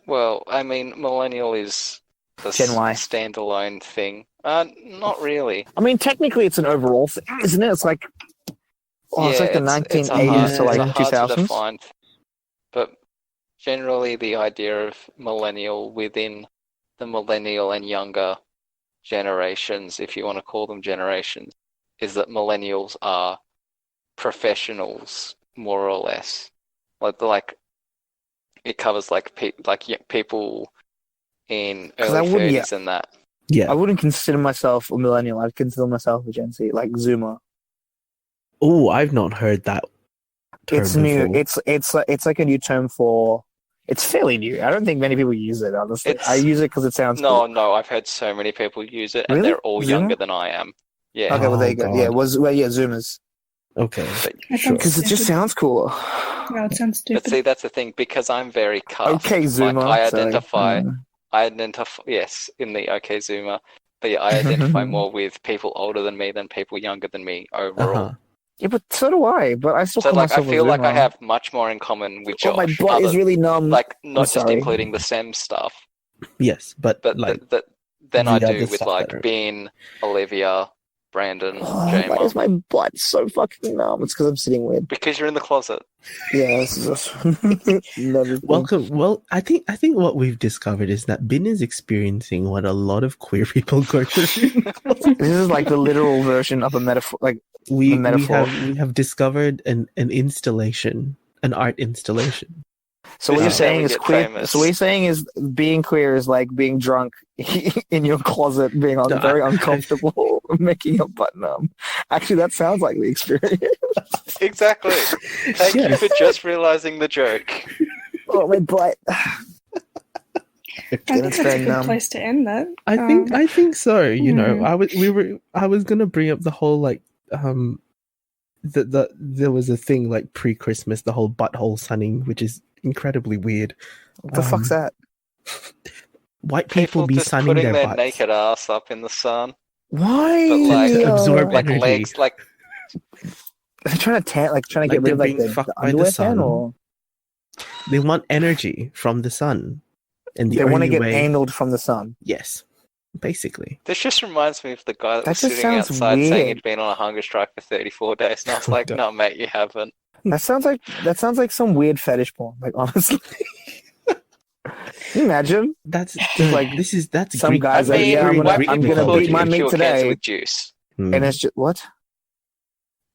Well, I mean, millennial is the Gen Y. standalone thing. Not really. I mean, technically, it's an overall thing, isn't it? It's like, it's like the 1980s to like it's a hard to 2000s. define. But generally, the idea of millennial within the millennial and younger generations, if you want to call them generations, is that millennials are professionals, more or less. Like it covers people in 'Cause I early wouldn't- 30s and that. yeah. I wouldn't consider myself a millennial. I'd consider myself a Gen Z, like Zoomer. Oh, I've not heard that term It's new. before. It's like a new term for. It's fairly new. I don't think many people use it. Honestly, I use it because it sounds cool. No, I've heard so many people use it, and Really? they're all Zoomer? younger than I am. Yeah. Okay, well there you go. God. Yeah, Zoomers. Okay, I sure. thought Because it just sounds cooler. Wow, it sounds But stupid. see, that's the thing, because I'm very cuffed. Okay, Zoomer. Like, I sorry. identify, yes, in the OK Zoomer, but yeah, I identify more with people older than me than people younger than me overall. Uh-huh. Yeah, but so do I. But I still So, call like, I myself a feel like I Zoomer. have much more in common with Oh, Josh. my butt is really numb. Like, not just sorry. including the SEM stuff, Yes, but but like than the I other do with, stuff like, that are- Ben, Olivia, Brandon, Why Jamer. is my butt so fucking numb? It's because I'm sitting weird. Because you're in the closet. Yeah, this is just another thing. welcome. Well, I think what we've discovered is that Bin is experiencing what a lot of queer people go through. This is like the literal version of a metaphor. Like we metaphor. have discovered an installation, an art installation. So what This you're is how saying we is get queer. famous. So what you're saying is being queer is like being drunk in your closet, being very uncomfortable, making your butt numb. Actually, that sounds like the experience. Exactly. Thank you Yes. for just realizing the joke. Oh, my butt. I think it's that's a very good numb. place to end that. I think so. You know, Hmm. I was gonna bring up the whole like there was a thing like pre-Christmas, the whole butthole sunning, which is incredibly weird. What the fuck's that? White people be just sunning putting their their butts. naked ass up in the sun. Why? But, like, to absorb Like energy. legs, like They're trying to tan, trying to Like get rid of they're like being the fucked by the underwear sun. tan, or They want energy from the sun, and the they want to only get way, analled from the sun. yes, basically. this just reminds me of the guy that That was just sitting sounds outside saying weird. he'd been on a hunger strike for 34 days. And I was Oh, like, God. no, mate, you haven't. That sounds like some weird fetish porn. Like honestly, can you imagine? That's Like, that's some Greek, guys I are mean, yeah, very I'm gonna Greek beat mythology. my you could meat cure today. cancer with juice. Hmm. And it's just what?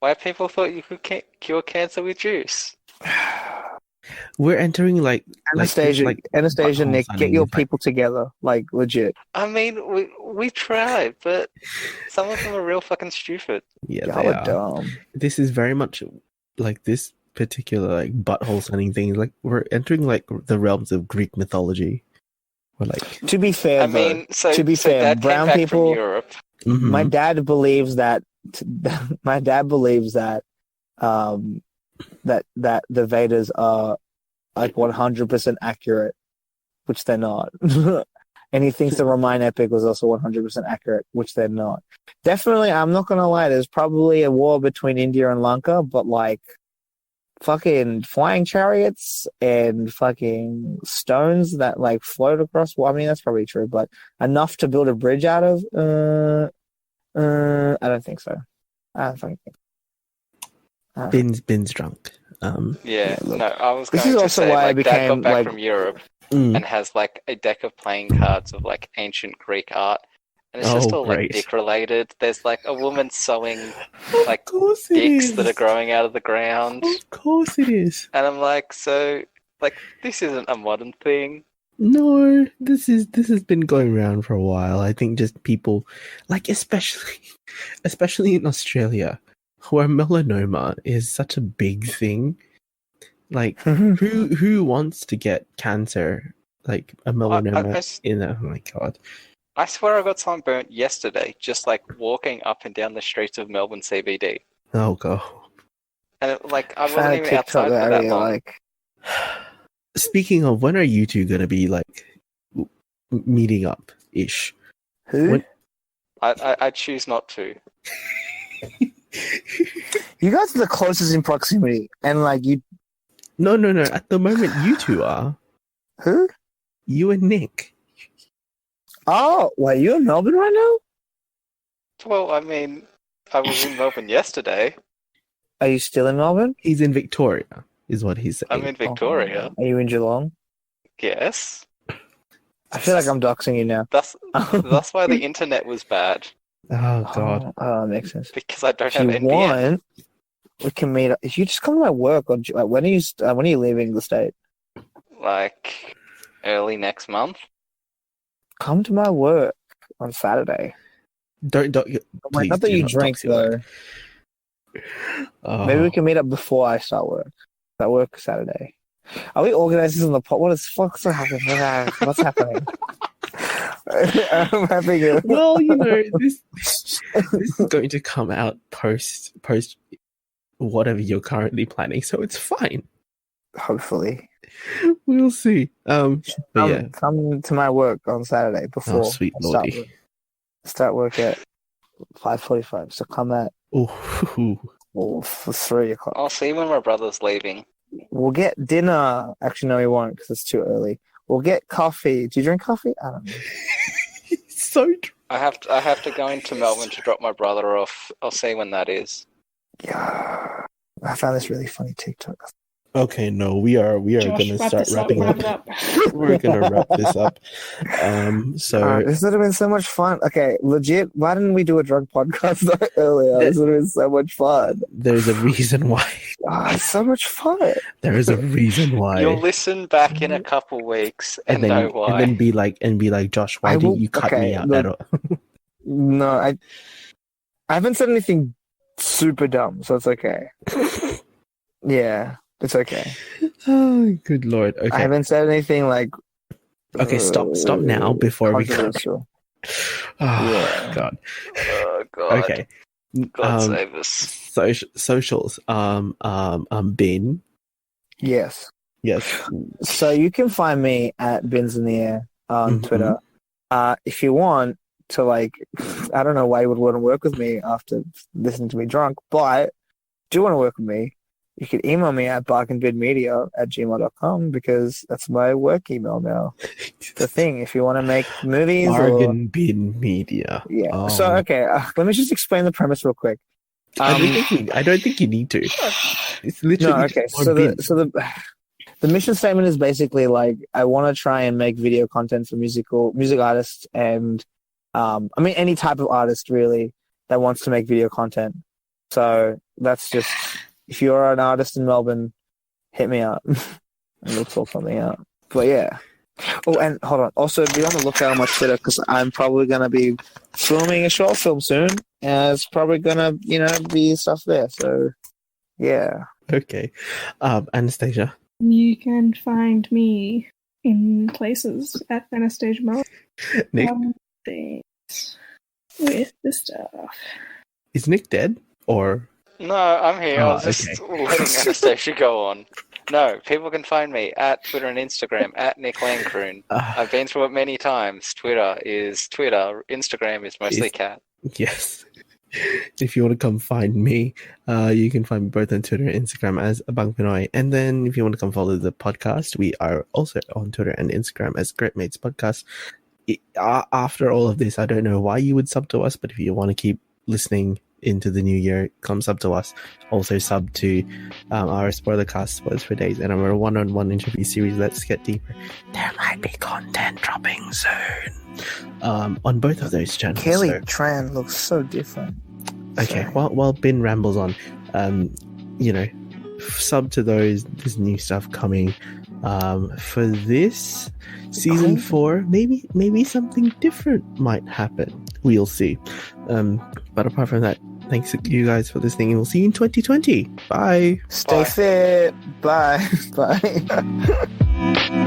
Why people thought you could cure cancer with juice? We're entering like Anastasia, like Anastasia, butthole Nick, sunning get your is like- people together, like legit. I mean, we tried, but some of them are real fucking stupid. yeah, Y'all they are are. dumb. This is very much like this particular like butthole sunning thing. Like we're entering like the realms of Greek mythology. We're like, To be fair, I though, mean, so to be fair, Dad brown came back people. from Europe. mhm. My dad believes that. My dad believes that. That the Vedas are like 100% accurate, which they're not. And he thinks the Ramayana epic was also 100% accurate, which they're not. Definitely, I'm not gonna lie. There's probably a war between India and Lanka, but like, fucking flying chariots and fucking stones that like float across. Well, I mean that's probably true, but enough to build a bridge out of. I don't think so. I don't fucking think. Bin's drunk. Yeah, look. no, I was This going is to also say, why I like, Dad became, got back like- from Europe mm. and has, like, a deck of playing cards of, like, ancient Greek art, And it's just Oh, all like great. dick related. There's like a woman sewing like Of course it dicks is. that are growing out of the ground. Of course it is. And I'm like, so like this isn't a modern thing. No, this has been going around for a while. I think just people, like especially in Australia, where melanoma is such a big thing. Like, who wants to get cancer? Like a melanoma in a, oh my god. I swear I got sunburnt yesterday, just like walking up and down the streets of Melbourne CBD. Oh god. And I wasn't even outside for that long. Like, speaking of, when are you two gonna be like meeting up ish? who? I choose not to. You guys are the closest in proximity, and like you. No. At the moment, you two are. Who? You and Nick. Oh, wait, you in Melbourne right now? Well, I mean, I was in Melbourne yesterday. Are you still in Melbourne? He's in Victoria, is what he's saying. I'm in Victoria. Are you in Geelong? Yes. I feel like I'm doxing you now. That's why the internet was bad. Oh god. Oh, makes sense. Because I don't If have you NBN. want, we can meet up. If you just come to my work, or like, when are you leaving the state? Like early next month. Come to my work on Saturday. Don't Wait, not that you drink though. Oh. Maybe we can meet up before I start work. I work Saturday. Are we organizing on the pot? What's happening? What's happening? I'm having a... Well, you know, this is going to come out post whatever you're currently planning, so it's fine. Hopefully. We'll see. But yeah. Come to my work on Saturday before sweet I lordy. start work at 5:45. So come at for 3 o'clock. I'll see when my brother's leaving. We'll get dinner. Actually, no, we won't because it's too early. We'll get coffee. Do you drink coffee? I don't know. So I have to go into Melbourne to drop my brother off. I'll see when that is. Yeah, I found this really funny TikTok. okay. No, we are going to start wrapping up. We're going to wrap this up. This would have been so much fun. Okay, legit. Why didn't we do a drug podcast earlier? This would have been so much fun. There's a reason why. It's so much fun. There is a reason why. You'll listen back in a couple weeks and know why. And then be like, Josh, why didn't you cut me out at all? No, I haven't said anything super dumb, so it's okay. Yeah, it's okay. Oh, good lord. Okay. I haven't said anything like. Okay, stop now before we go. controversial. Oh, Yeah. God. Oh God. Okay. God save us. Socials. Bin. Yes. Yes. So you can find me at Bins in the Air on Mhm. Twitter. If you want to, like, I don't know why you would want to work with me after listening to me drunk, but do you want to work with me? You can email me at bargainbidmedia@gmail.com because that's my work email now. The thing, if you want to make movies Bargain Bin Media. Yeah. Oh. So, okay, let me just explain the premise real quick. I don't think you need to. It's literally No, okay. just more bin. The mission statement is basically like I want to try and make video content for music artists and any type of artist really that wants to make video content. So that's just, if you're an artist in Melbourne, hit me up and we'll sort something out. But yeah. Oh, and hold on. Also, be on the lookout on my Twitter because I'm probably going to be filming a short film soon. And it's probably going to, be stuff there. So, yeah. Okay. Anastasia. You can find me in places at Anastasia Mel. Nick. Things with the stuff. Is Nick dead? Or... No, I'm here. I Oh, was just okay. letting Anastasia go on. No, people can find me at Twitter and Instagram at Nick Langcroon. I've been through it many times. Twitter is Twitter. Instagram is mostly cat. Yes. If you want to come find me, you can find me both on Twitter and Instagram as Binaya. And then if you want to come follow the podcast, we are also on Twitter and Instagram as Great Mates Podcast. After all of this, I don't know why you would sub to us, but if you want to keep listening into the new year, come sub to us. Also sub to our spoiler cast, Spoilers for Days, and our one-on-one interview series, Let's Get Deeper. There might be content dropping soon on both of those channels. Kelly Tran looks so different. Okay, Sorry. while Ben rambles on, sub to those. There's new stuff coming for this season 4. Maybe something different might happen. We'll see. But apart from that, thanks to you guys for listening, and we'll see you in 2020. Bye. Stay fit. Bye. Bye.